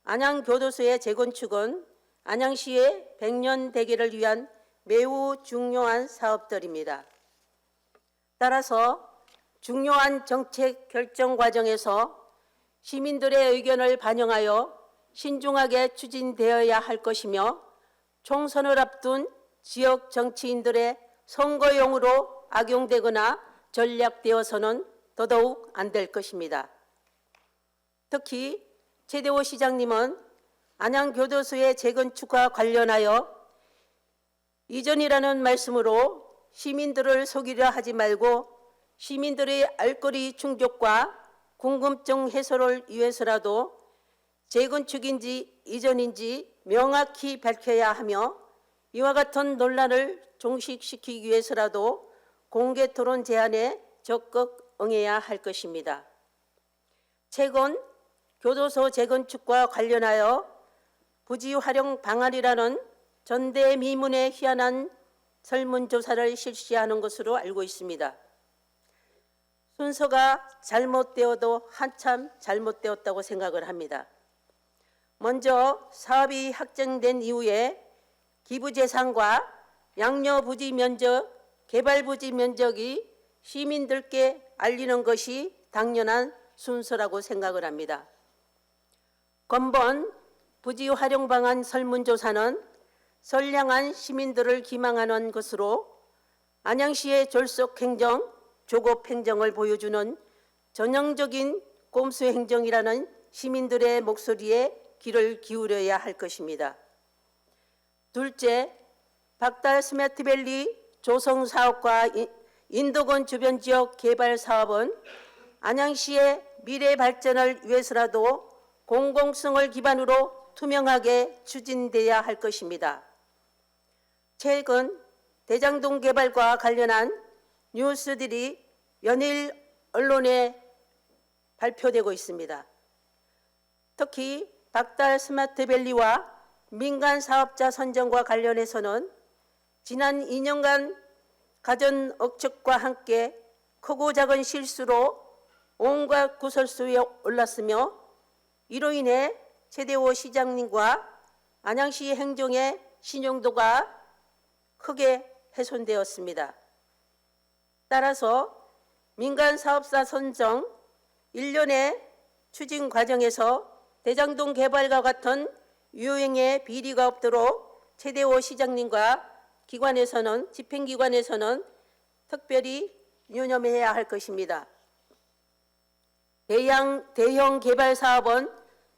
안양교도소의 재건축은 안양시의 100년 대계를 위한 매우 중요한 사업들입니다. 따라서 중요한 정책 결정 과정에서 시민들의 의견을 반영하여 신중하게 추진되어야 할 것이며 총선을 앞둔 지역 정치인들의 선거용으로 악용되거나 전략되어서는 더더욱 안 될 것입니다. 특히 최대호 시장님은 안양교도소의 재건축과 관련하여 이전이라는 말씀으로 시민들을 속이려 하지 말고 시민들의 알거리 충족과 궁금증 해소를 위해서라도 재건축인지 이전인지 명확히 밝혀야 하며 이와 같은 논란을 종식시키기 위해서라도 공개 토론 제안에 적극 응해야 할 것입니다. 최근 교도소 재건축과 관련하여 부지 활용 방안이라는 전대미문의 희한한 설문조사를 실시하는 것으로 알고 있습니다. 순서가 잘못되어도 한참 잘못되었다고 생각을 합니다. 먼저 사업이 확정된 이후에 기부재산과 양녀부지 면적, 개발부지 면적이 시민들께 알리는 것이 당연한 순서라고 생각을 합니다. 건번 부지 활용 방안 설문조사는 선량한 시민들을 기망하는 것으로 안양시의 졸속 행정, 조급 행정을 보여주는 전형적인 꼼수 행정이라는 시민들의 목소리에 귀를 기울여야 할 것입니다. 둘째, 박달 스마트밸리 조성 사업과 인도군 주변 지역 개발 사업은 안양시의 미래 발전을 위해서라도 공공성을 기반으로 투명하게 추진돼야 할 것입니다. 최근 대장동 개발과 관련한 뉴스들이 연일 언론에 발표되고 있습니다. 특히 박달 스마트밸리와 민간 사업자 선정과 관련해서는 지난 2년간 가전 억측과 함께 크고 작은 실수로 온갖 구설수에 올랐으며 이로 인해 최대호 시장님과 안양시 행정의 신용도가 크게 훼손되었습니다. 따라서 민간 사업자 선정 1년의 추진 과정에서 대장동 개발과 같은 유형의 비리가 없도록 최대호 시장님과 기관에서는 집행기관에서는 특별히 유념해야 할 것입니다. 대형 개발 사업은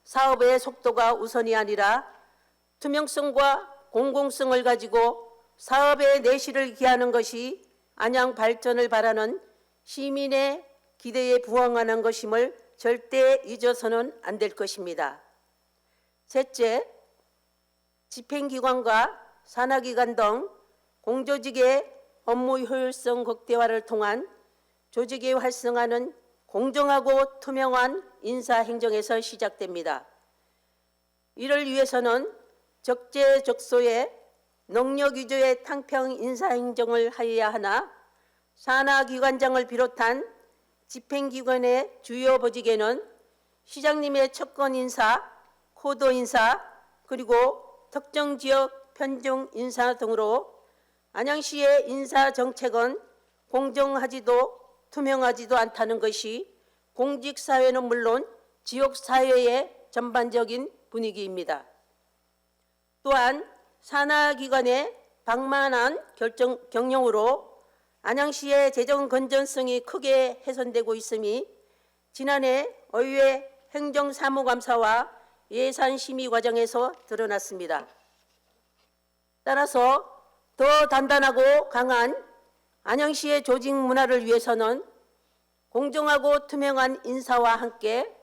사업의 속도가 우선이 아니라 투명성과 공공성을 가지고 사업의 내실을 기하는 것이 안양 발전을 바라는 시민의 기대에 부응하는 것임을 절대 잊어서는 안 될 것입니다. 셋째, 집행기관과 산하기관 등 공조직의 업무 효율성 극대화를 통한 조직의 활성화는 공정하고 투명한 인사행정에서 시작됩니다. 이를 위해서는 적재적소의 능력 위주의 탕평 인사행정을 하여야 하나 산하기관장을 비롯한 집행기관의 주요 보직에는 시장님의 척권 인사, 코드 인사, 그리고 특정 지역 편중 인사 등으로 안양시의 인사 정책은 공정하지도 투명하지도 않다는 것이 공직사회는 물론 지역사회의 전반적인 분위기입니다. 또한 산하기관의 방만한 경영으로 안양시의 재정 건전성이 크게 훼손되고 있음이 지난해 의회 행정사무감사와 예산심의 과정에서 드러났습니다. 따라서 더 단단하고 강한 안양시의 조직 문화를 위해서는 공정하고 투명한 인사와 함께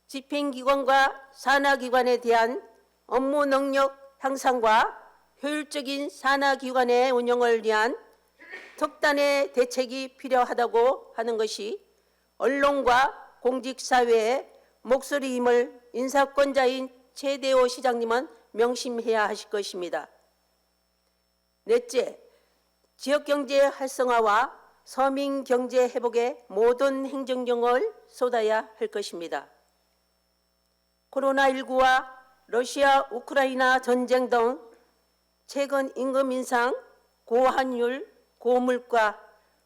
집행기관과 산하기관에 대한 업무 능력 향상과 효율적인 산하기관의 운영을 위한 특단의 대책이 필요하다고 하는 것이 언론과 공직사회의 목소리임을 인사권자인 최대호 시장님은 명심해야 하실 것입니다. 넷째, 지역경제 활성화와 서민경제 회복에 모든 행정력을 쏟아야 할 것입니다. 코로나19와 러시아 우크라이나 전쟁 등 최근 임금 인상, 고환율, 고물가,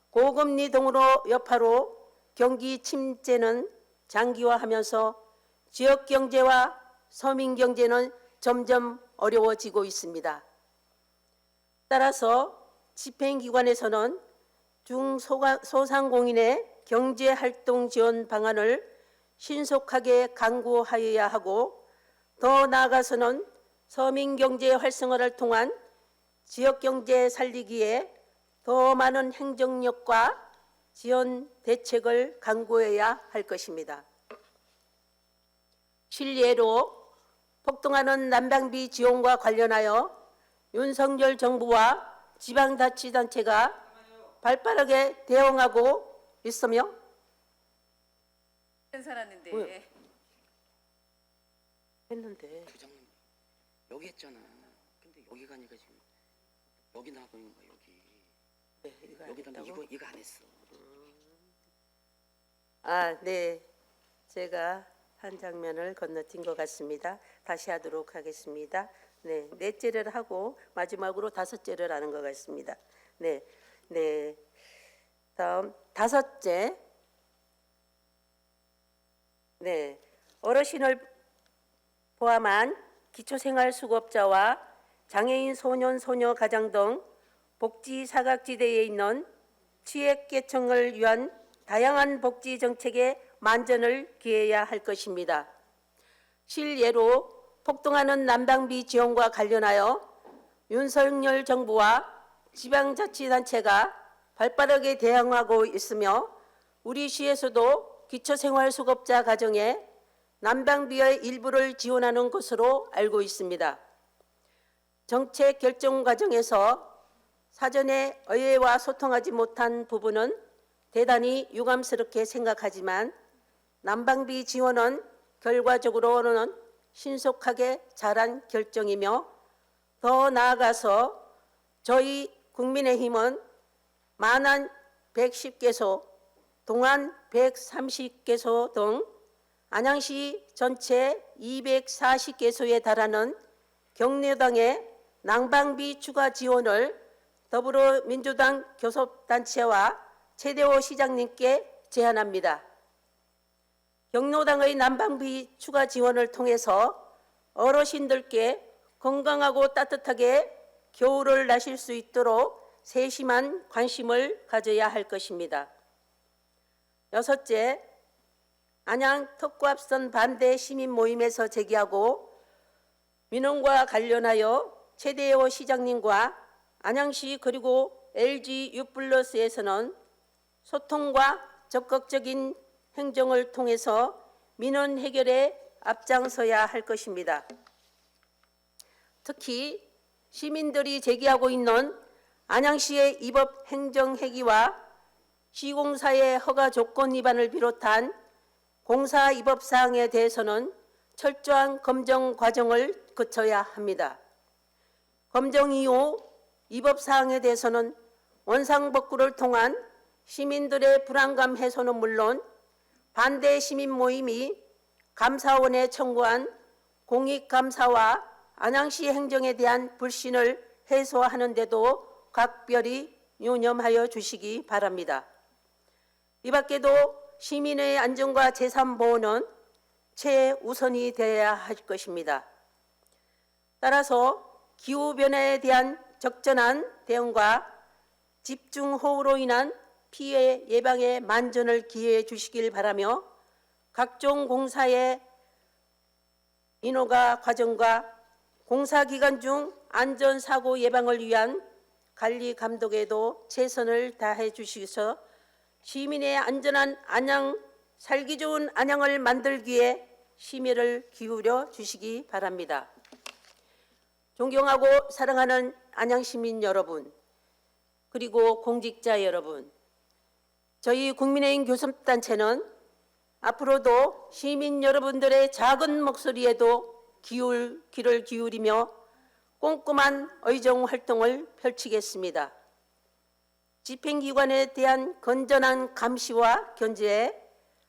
고금리 등으로 여파로 경기 침체는 장기화하면서 지역경제와 서민경제는 점점 어려워지고 있습니다. 따라서 집행기관에서는 중소상공인의 경제활동 지원 방안을 신속하게 강구하여야 하고 더 나아가서는 서민경제 활성화를 통한 지역경제 살리기에 더 많은 행정력과 지원 대책을 강구해야 할 것입니다. 실례로 폭등하는 난방비 지원과 관련하여 윤석열 정부와 지방자치단체가 발빠르게 대응하고 있으며 살았는데 뭐야? 했는데 부장님 여기 했잖아. 근데 여기 가니까 지금 여기 나고 있는 거야 여기. 네, 이거 안 여기다 했다고? 이거 안 했어. 아, 네. 제가 한 장면을 건너뛴 것 같습니다. 다시 하도록 하겠습니다. 네, 넷째를 하고 마지막으로 다섯째를 하는 것 같습니다. 네, 네. 다음 다섯째. 네, 어르신을 포함한 기초생활수급자와 장애인 소년 소녀 가장 등 복지 사각지대에 있는 취약계층을 위한 다양한 복지 정책에 만전을 기해야 할 것입니다. 실예로 폭등하는 난방비 지원과 관련하여 윤석열 정부와 지방자치단체가 발빠르게 대응하고 있으며 우리 시에서도 기초생활수급자 가정에 난방비의 일부를 지원하는 것으로 알고 있습니다. 정책 결정 과정에서 사전에 의회와 소통하지 못한 부분은 대단히 유감스럽게 생각하지만 난방비 지원은 결과적으로는 신속하게 잘한 결정이며 더 나아가서 저희 국민의힘은 만안 110개소, 동안 130개소 등 안양시 전체 240개소에 달하는 경로당의 난방비 추가 지원을 더불어민주당 교섭단체와 최대호 시장님께 제안합니다. 경로당의 난방비 추가 지원을 통해서 어르신들께 건강하고 따뜻하게 겨울을 나실 수 있도록 세심한 관심을 가져야 할 것입니다. 여섯째, 안양 특구합선 반대 시민 모임에서 제기하고 민원과 관련하여 최대호 시장님과 안양시 그리고 LG U+에서는 소통과 적극적인 행정을 통해서 민원 해결에 앞장서야 할 것입니다. 특히 시민들이 제기하고 있는 안양시의 입법 행정 해기와 시공사의 허가 조건 위반을 비롯한 공사 입법 사항에 대해서는 철저한 검증 과정을 거쳐야 합니다. 검증 이후 입법 사항에 대해서는 원상복구를 통한 시민들의 불안감 해소는 물론 반대 시민 모임이 감사원에 청구한 공익감사와 안양시 행정에 대한 불신을 해소하는 데도 각별히 유념하여 주시기 바랍니다. 이 밖에도 시민의 안전과 재산 보호는 최우선이 되어야 할 것입니다. 따라서 기후변화에 대한 적절한 대응과 집중호우로 인한 피해 예방에 만전을 기해해 주시길 바라며 각종 공사의 인허가 과정과 공사 기간 중 안전사고 예방을 위한 관리 감독에도 최선을 다해 주시서 시민의 안전한 안양, 살기 좋은 안양을 만들기에 심혈을 기울여 주시기 바랍니다. 존경하고 사랑하는 안양 시민 여러분, 그리고 공직자 여러분, 저희 국민의힘 교섭단체는 앞으로도 시민 여러분들의 작은 목소리에도 귀를 기울이며 꼼꼼한 의정 활동을 펼치겠습니다. 집행기관에 대한 건전한 감시와 견제,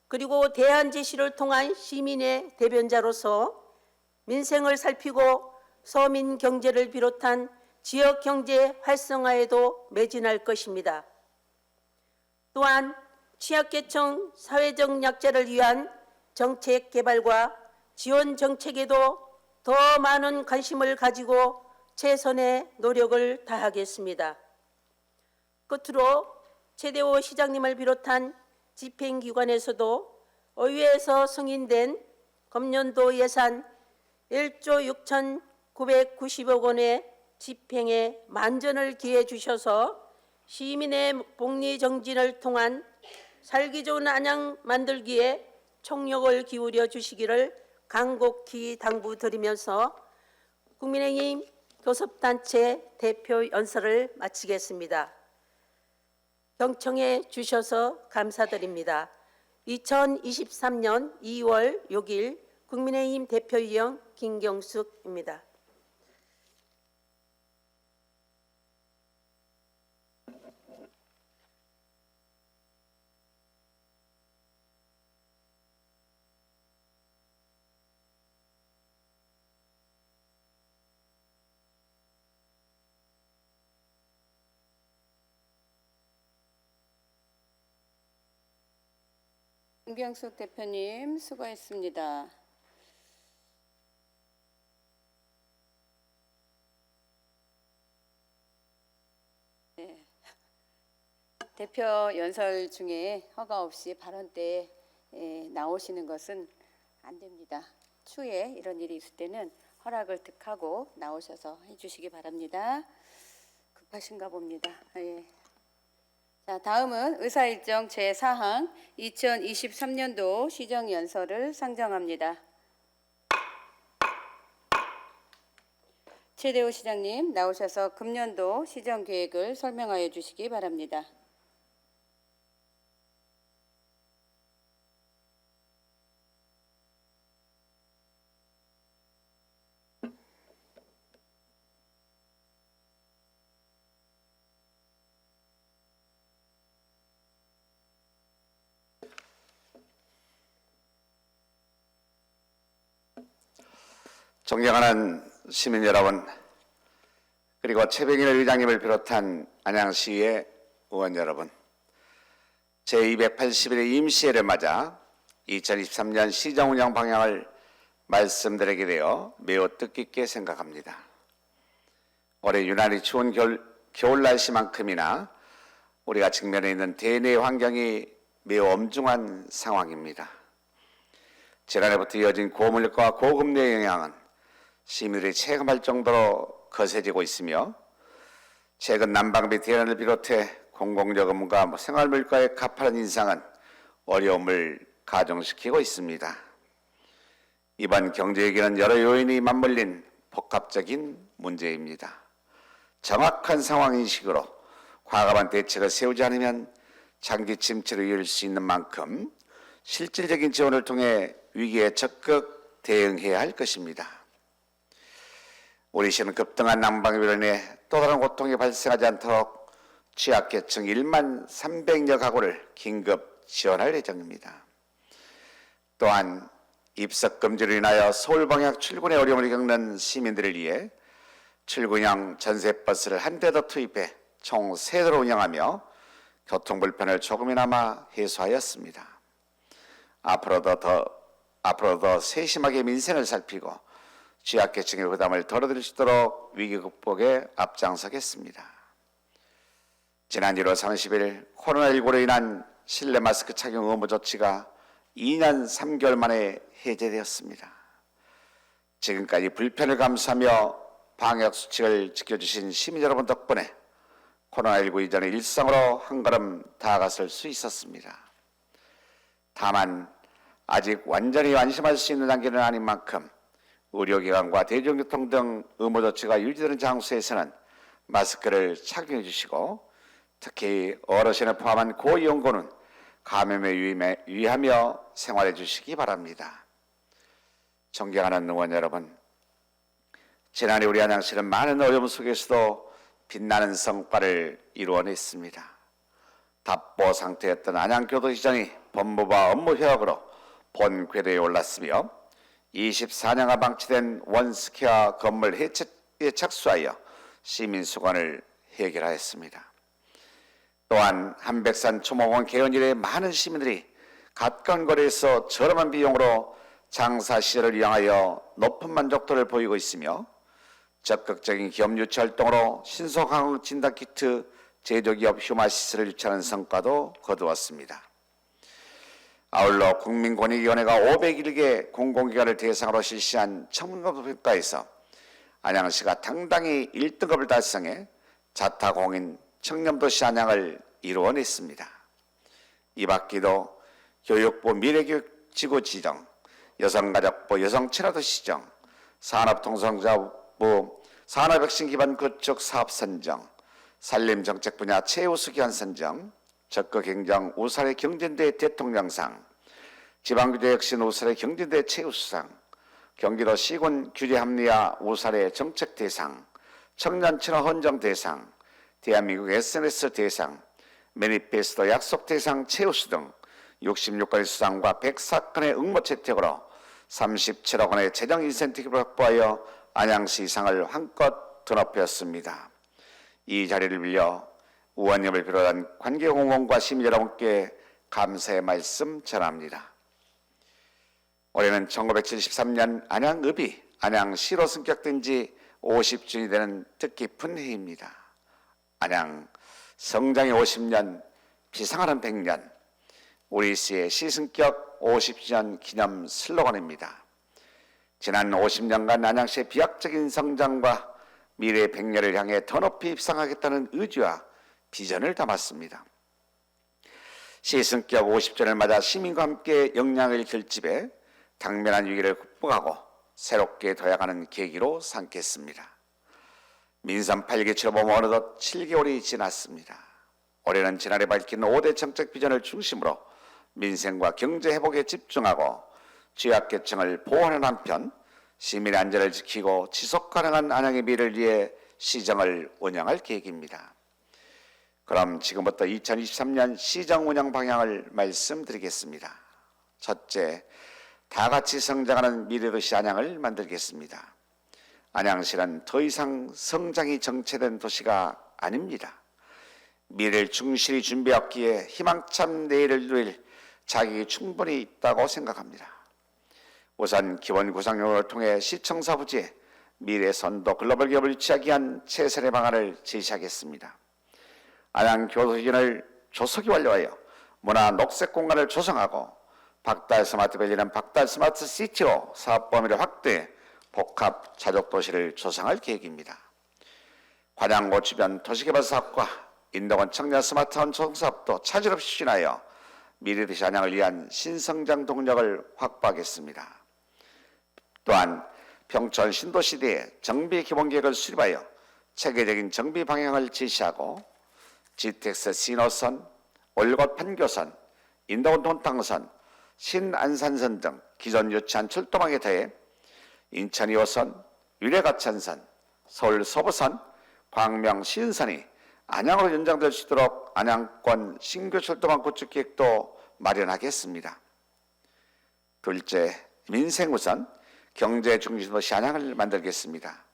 그리고 대안 제시를 통한 시민의 대변자로서 민생을 살피고 서민 경제를 비롯한 지역 경제 활성화에도 매진할 것입니다. 또한 취약계층 사회적 약자를 위한 정책 개발과 지원 정책에도 더 많은 관심을 가지고 최선의 노력을 다하겠습니다. 끝으로 최대호 시장님을 비롯한 집행기관에서도 의회에서 승인된 금년도 예산 1조 6,990억 원의 집행에 만전을 기해 주셔서 시민의 복리 정진을 통한 살기 좋은 안양 만들기에 총력을 기울여 주시기를 간곡히 당부드리면서 국민의힘 교섭단체 대표 연설을 마치겠습니다. 경청해 주셔서 감사드립니다. 2023년 2월 6일 국민의힘 대표위원 김경숙입니다. 김경숙 대표님 수고했습니다. 네. 대표 연설 중에 허가 없이 발언 때 나오시는 것은 안 됩니다. 추후에 이런 일이 있을 때는 허락을 득하고 나오셔서 해주시기 바랍니다. 가신가 봅니다. 예. 자, 다음은 의사일정 제4항 2023년도 시정연설을 상정합니다. 최대호 시장님 나오셔서 금년도 시정계획을 설명하여 주시기 바랍니다. 존경하는 시민 여러분, 그리고 최병일 의장님을 비롯한 안양시의 의원 여러분, 제281회 임시회를 맞아 2023년 시정 운영 방향을 말씀드리게 되어 매우 뜻깊게 생각합니다. 올해 유난히 추운 겨울 날씨만큼이나 우리가 직면해 있는 대내 환경이 매우 엄중한 상황입니다. 지난해부터 이어진 고물가와 고금리의 영향은 시민들이 체감할 정도로 거세지고 있으며 최근 난방비 대란을 비롯해 공공요금과 생활물가의 가파른 인상은 어려움을 가중시키고 있습니다. 이번 경제위기는 여러 요인이 맞물린 복합적인 문제입니다. 정확한 상황인식으로 과감한 대책을 세우지 않으면 장기 침체로 이을 수 있는 만큼 실질적인 지원을 통해 위기에 적극 대응해야 할 것입니다. 우리 시는 급등한 난방비로 인해 또 다른 고통이 발생하지 않도록 취약계층 1만 300여 가구를 긴급 지원할 예정입니다. 또한 입석 금지로 인하여 서울 방향 출근에 어려움을 겪는 시민들을 위해 출근형 전세버스를 한 대 더 투입해 총 3대로 운영하며 교통 불편을 조금이나마 해소하였습니다. 앞으로도 더 세심하게 민생을 살피고 취약계층의 부담을 덜어드릴 수 있도록 위기 극복에 앞장서겠습니다. 지난 1월 30일 코로나19로 인한 실내 마스크 착용 의무 조치가 2년 3개월 만에 해제되었습니다. 지금까지 불편을 감수하며 방역수칙을 지켜주신 시민 여러분 덕분에 코로나19 이전의 일상으로 한 걸음 다가설 수 있었습니다. 다만 아직 완전히 안심할 수 있는 단계는 아닌 만큼 의료기관과 대중교통 등 의무조치가 유지되는 장소에서는 마스크를 착용해 주시고 특히 어르신을 포함한 고위험군은 감염에 유의하며 생활해 주시기 바랍니다. 존경하는 의원 여러분, 지난해 우리 안양시는 많은 어려움 속에서도 빛나는 성과를 이루어냈습니다. 답보 상태였던 안양교도시장이 법무부와 업무 협약으로 본 궤도에 올랐으며 24년간 방치된 원스퀘어 건물 해체에 착수하여 시민수건을 해결하였습니다. 또한 한백산 초목원 개원 이래 많은 시민들이 가까운 거리에서 저렴한 비용으로 장사시설을 이용하여 높은 만족도를 보이고 있으며 적극적인 기업 유치 활동으로 신속항원 진단키트 제조기업 휴마시스를 유치하는 성과도 거두었습니다. 아울러 국민권익위원회가 501개 공공기관을 대상으로 실시한 청렴도평가에서 안양시가 당당히 1등급을 달성해 자타공인 청렴도시 안양을 이루어냈습니다. 이 밖에도 교육부 미래교육지구 지정, 여성가족부 여성친화도시 지정, 산업통상자부 산업혁신 기반 구축 사업 선정, 산림정책 분야 최우수 기관 선정, 적극행정 우산의 경진대 대통령상, 지방규제 혁신 우산의 경진대 최우수상, 경기도 시군 규제 합리화 우산의 정책 대상, 청년 친화 헌정 대상, 대한민국 SNS 대상, 매니페스토 약속 대상 최우수 등 66건의 수상과 104건의 응모 채택으로 37억 원의 재정 인센티브를 확보하여 안양시 상을 한껏 드높였습니다. 이 자리를 빌려 의원님을 비롯한 관계공무원과 시민 여러분께 감사의 말씀 전합니다. 올해는 1973년 안양읍이 안양시로 승격된 지 50주년이 되는 뜻깊은 해입니다. 안양 성장의 50년, 비상하는 100년, 우리 시의 시승격 50주년 기념 슬로건입니다. 지난 50년간 안양시의 비약적인 성장과 미래 100년을 향해 더 높이 입상하겠다는 의지와 비전을 담았습니다. 시승기업 50주년을 맞아 시민과 함께 역량을 결집해 당면한 위기를 극복하고 새롭게 도약하는 계기로 삼겠습니다. 민선 8기 출범 어느덧 7개월이 지났습니다. 올해는 지난해 밝힌 5대 정책 비전을 중심으로 민생과 경제 회복에 집중하고 취약계층을 보호하는 한편 시민의 안전을 지키고 지속 가능한 안양의 미래를 위해 시정을 운영할 계획입니다. 그럼 지금부터 2023년 시정 운영 방향을 말씀드리겠습니다. 첫째, 다 같이 성장하는 미래도시 안양을 만들겠습니다. 안양시는 더 이상 성장이 정체된 도시가 아닙니다. 미래를 충실히 준비했기에 희망찬 내일을 누릴 자격이 충분히 있다고 생각합니다. 우선 기본 구상력을 통해 시청사 부지에 미래 선도 글로벌 기업을 유치하기 위한 최선의 방안을 제시하겠습니다. 안양 교도기준을 조속히 완료하여 문화 녹색 공간을 조성하고 박달 스마트밸리는 박달 스마트 시티로 사업 범위를 확대해 복합 자족 도시를 조성할 계획입니다. 관양고 주변 도시개발 사업과 인덕원 청년 스마트한 조성사업도 차질 없이 추진하여 미래도시 안양을 위한 신성장 동력을 확보하겠습니다. 또한 평촌 신도시대의 정비 기본계획을 수립하여 체계적인 정비 방향을 제시하고 GTX 신호선, 올곧 판교선, 인덕원 돈탕선, 신안산선 등 기존 유치한 철도망에 더해 인천 2호선, 유래가천선, 서울 서부선, 광명 시흥선이 안양으로 연장될 수 있도록 안양권 신규 철도망 구축 계획도 마련하겠습니다. 둘째, 민생 우선 경제 중심도시 안양을 만들겠습니다.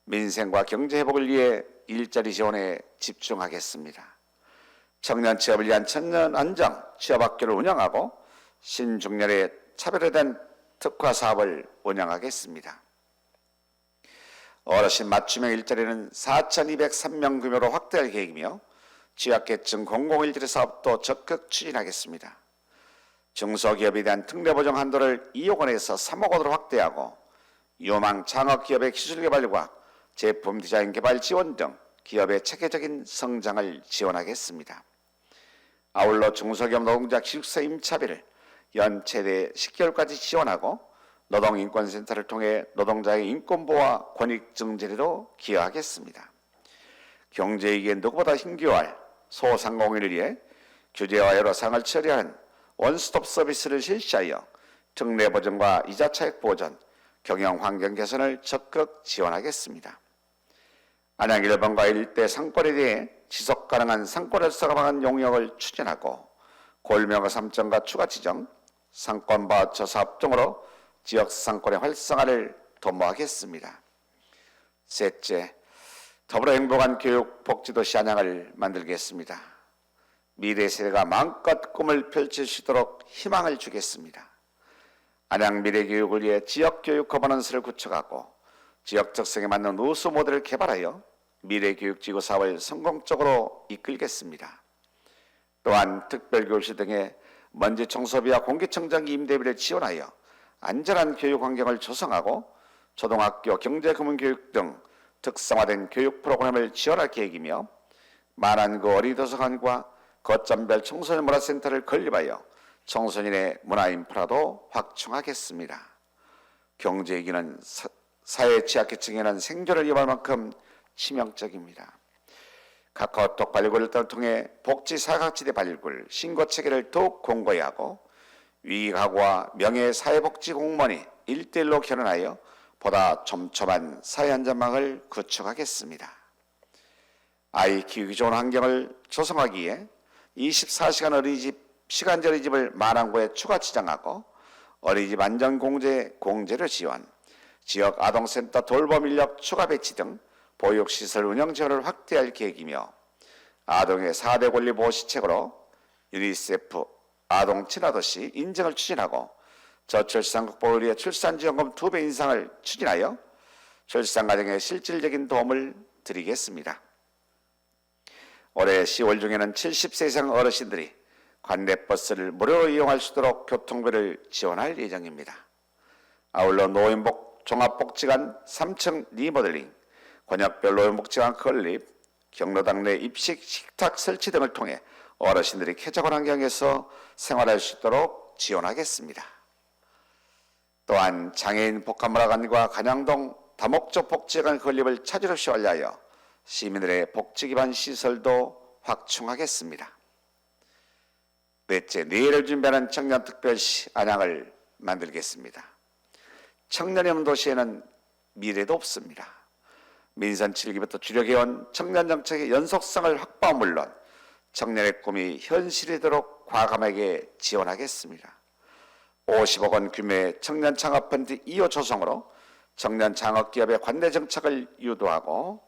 민생과 경제 회복을 위해 일자리 지원에 집중하겠습니다. 청년 취업을 위한 청년 안정 취업학교를 운영하고 신중년에 차별화된 특화 사업을 운영하겠습니다. 어르신 맞춤형 일자리는 4,203명 규모로 확대할 계획이며 취약계층 공공일자리 사업도 적극 추진하겠습니다. 중소기업에 대한 특례보정 한도를 2억 원에서 3억 원으로 확대하고 유망 창업기업의 기술개발과 제품 디자인 개발 지원 등 기업의 체계적인 성장을 지원하겠습니다. 아울러 중소기업 노동자 기숙사 임차비를 연 최대 10개월까지 지원하고 노동인권센터를 통해 노동자의 인권보호와 권익 증진에도 기여하겠습니다. 경제위기에 누구보다 힘겨워할 소상공인을 위해 규제와 여러 사항을 처리하는 원스톱 서비스를 실시하여 특례 보전과 이자 차익 보전, 경영 환경 개선을 적극 지원하겠습니다. 안양 1번과 일대 상권에 대해 지속 가능한 상권 활성화 방안 용역을 추진하고 골명어 3점과 추가 지정, 상권 바우처 사업 등으로 지역 상권의 활성화를 도모하겠습니다. 셋째, 더불어 행복한 교육 복지도시 안양을 만들겠습니다. 미래 세대가 마음껏 꿈을 펼칠 수 있도록 희망을 주겠습니다. 안양 미래 교육을 위해 지역 교육 거버넌스를 구축하고 지역 특성에 맞는 우수 모델을 개발하여 미래 교육 지구 사업을 성공적으로 이끌겠습니다. 또한 특별교실 등의 먼지 청소비와 공기청정기 임대비를 지원하여 안전한 교육 환경을 조성하고 초등학교 경제금융교육 등 특성화된 교육 프로그램을 지원할 계획이며 만안구 어린이도서관과 거점별 청소년 문화센터를 건립하여 청소년의 문화인프라도 확충하겠습니다. 경제위기는 사회 취약계층에는 생존을 위험할 만큼 치명적입니다. 카카오톡 발굴을 통해 복지 사각지대 발굴, 신고체계를 더욱 공고히 하고 위기각오와 명예 사회복지 공무원이 1대1로 결연하여 보다 촘촘한 사회안전망을 구축하겠습니다. 아이 키우기 좋은 환경을 조성하기 위해 24시간 어린이집 시간제 어린이집을 만안구에 추가 지정하고 어린이집 안전공제 공제료 지원, 지역 아동센터 돌봄 인력 추가 배치 등 보육시설 운영 지원을 확대할 계획이며 아동의 4대 권리 보호 시책으로 유니세프 아동 친화도시 인증을 추진하고 저출산 극복을 위해 출산지원금 2배 인상을 추진하여 출산 가정에 실질적인 도움을 드리겠습니다. 올해 10월 중에는 70세 이상 어르신들이 관내버스를 무료로 이용할 수 있도록 교통비를 지원할 예정입니다. 아울러 노인복 종합복지관 3층 리모델링, 권역별로 목적한 건립, 경로당 내 입식, 식탁 설치 등을 통해 어르신들이 쾌적한 환경에서 생활할 수 있도록 지원하겠습니다. 또한 장애인 복합문화관과 간양동 다목적 복지관 건립을 차질 없이 완료하여 시민들의 복지 기반 시설도 확충하겠습니다. 넷째, 내일을 준비하는 청년특별시 안양을 만들겠습니다. 청년이 없는 도시에는 미래도 없습니다. 민선 7기부터 주력해온 청년정책의 연속성을 확보한 물론 청년의 꿈이 현실이 되도록 과감하게 지원하겠습니다. 50억 원 규모의 청년 창업펀드 2호 조성으로 청년 창업기업의 관내 정책을 유도하고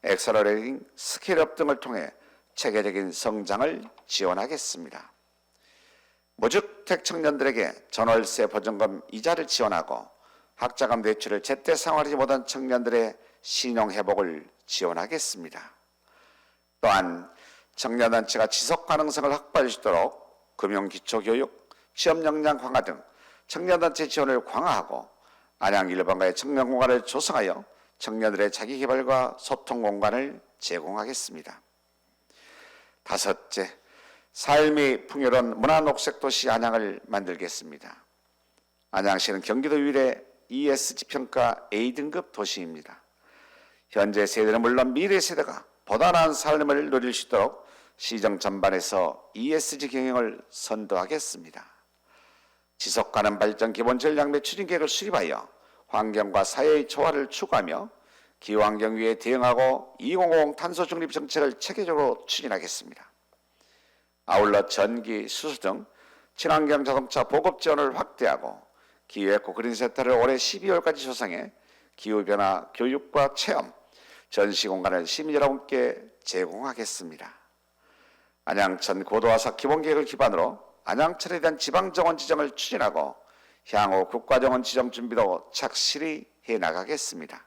엑셀러레이팅 스케일업 등을 통해 체계적인 성장을 지원하겠습니다. 무주택 청년들에게 전월세 보증금 이자를 지원하고 학자금 대출을 제때 상환하지 못한 청년들의 신용 회복을 지원하겠습니다. 또한 청년단체가 지속 가능성을 확보할 수 있도록 금융기초교육, 취업 역량 강화 등 청년단체 지원을 강화하고 안양 1번가의 청년 공간을 조성하여 청년들의 자기개발과 소통 공간을 제공하겠습니다. 다섯째, 삶이 풍요로운 문화녹색도시 안양을 만들겠습니다. 안양시는 경기도 유일의 ESG 평가 A등급 도시입니다. 현재 세대는 물론 미래 세대가 보다 나은 삶을 누릴 수 있도록 시정 전반에서 ESG 경영을 선도하겠습니다. 지속가능 발전 기본 전략 및 추진 계획을 수립하여 환경과 사회의 조화를 추구하며 기후환경 위에 대응하고 2050 탄소 중립 정책을 체계적으로 추진하겠습니다. 아울러 전기, 수소 등 친환경 자동차 보급 지원을 확대하고 기후에코 그린센터를 올해 12월까지 조성해 기후변화 교육과 체험, 전시 공간을 시민 여러분께 제공하겠습니다. 안양천 고도화사 기본계획을 기반으로 안양천에 대한 지방정원 지정을 추진하고 향후 국가정원 지정 준비도 착실히 해나가겠습니다.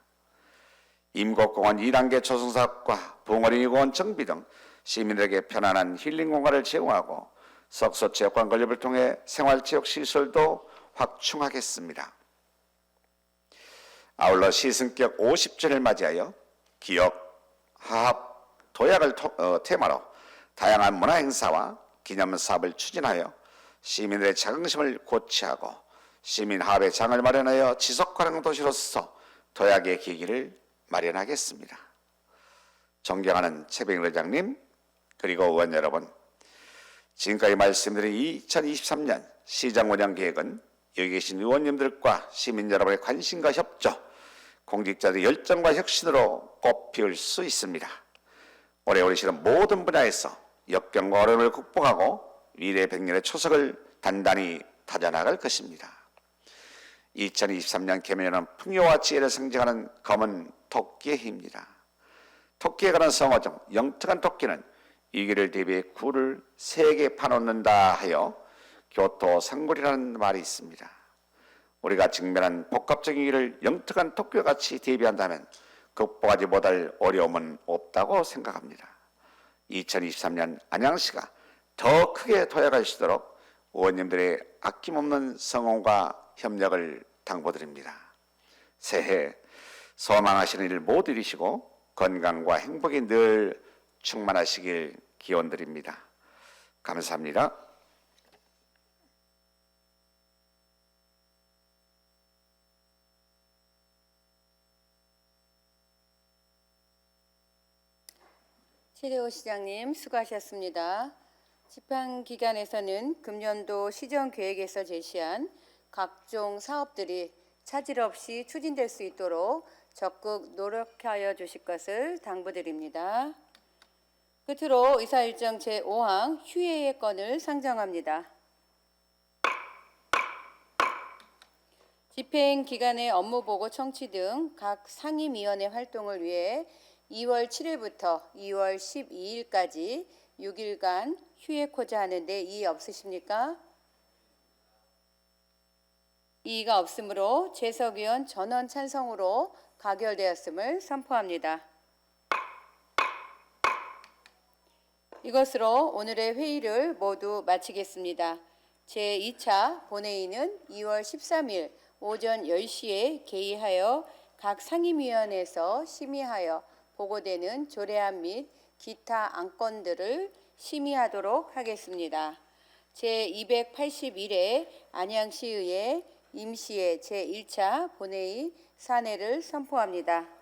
임곡공원 2단계 조성사업과 붕어린이공원 정비 등 시민들에게 편안한 힐링 공간을 제공하고 석소체육관 건립을 통해 생활체육시설도 확충하겠습니다. 아울러 시승격 50주년을 맞이하여 기억, 화합, 도약을 테마로 다양한 문화행사와 기념사업을 추진하여 시민들의 자긍심을 고취하고 시민화합의 장을 마련하여 지속가능 도시로서 도약의 계기를 마련하겠습니다. 존경하는 최병일 의장님 그리고 의원 여러분, 지금까지 말씀드린 2023년 시장 운영 계획은 여기 계신 의원님들과 시민 여러분의 관심과 협조, 공직자들의 열정과 혁신으로 꽃피울 수 있습니다. 오래오래 실은 모든 분야에서 역경과 어려움을 극복하고 미래 100년의 초석을 단단히 다져나갈 것입니다. 2023년 개면에는 풍요와 지혜를 상징하는 검은 토끼의 해입니다. 토끼에 관한 성어 중 영특한 토끼는 위기를 대비해 굴을 3개 파놓는다 하여 교토상골이라는 말이 있습니다. 우리가 직면한 복합적인 위기를 영특한 토끼와 같이 대비한다면 극복하지 못할 어려움은 없다고 생각합니다. 2023년 안양시가 더 크게 도약할 수 있도록 의원님들의 아낌없는 성원과 협력을 당부드립니다. 새해 소망하시는 일 모두 이루시고 건강과 행복이 늘 충만하시길 기원드립니다. 감사합니다. 최대호 시장님 수고하셨습니다. 집행기관에서는 금년도 시정계획에서 제시한 각종 사업들이 차질 없이 추진될 수 있도록 적극 노력하여 주실 것을 당부드립니다. 끝으로 의사일정 제5항 휴회의 건을 상정합니다. 집행기관의 업무보고 청취 등 각 상임위원회 활동을 위해 2월 7일부터 2월 12일까지 6일간 휴회코자 하는데 이의 없으십니까? 이의가 없으므로 재석위원 전원 찬성으로 가결되었음을 선포합니다. 이것으로 오늘의 회의를 모두 마치겠습니다. 제2차 본회의는 2월 13일 오전 10시에 개의하여 각 상임위원회에서 심의하여 보고되는 조례안 및 기타 안건들을 심의하도록 하겠습니다. 제281회 안양시의회 임시회 제1차 본회의 산회를 선포합니다.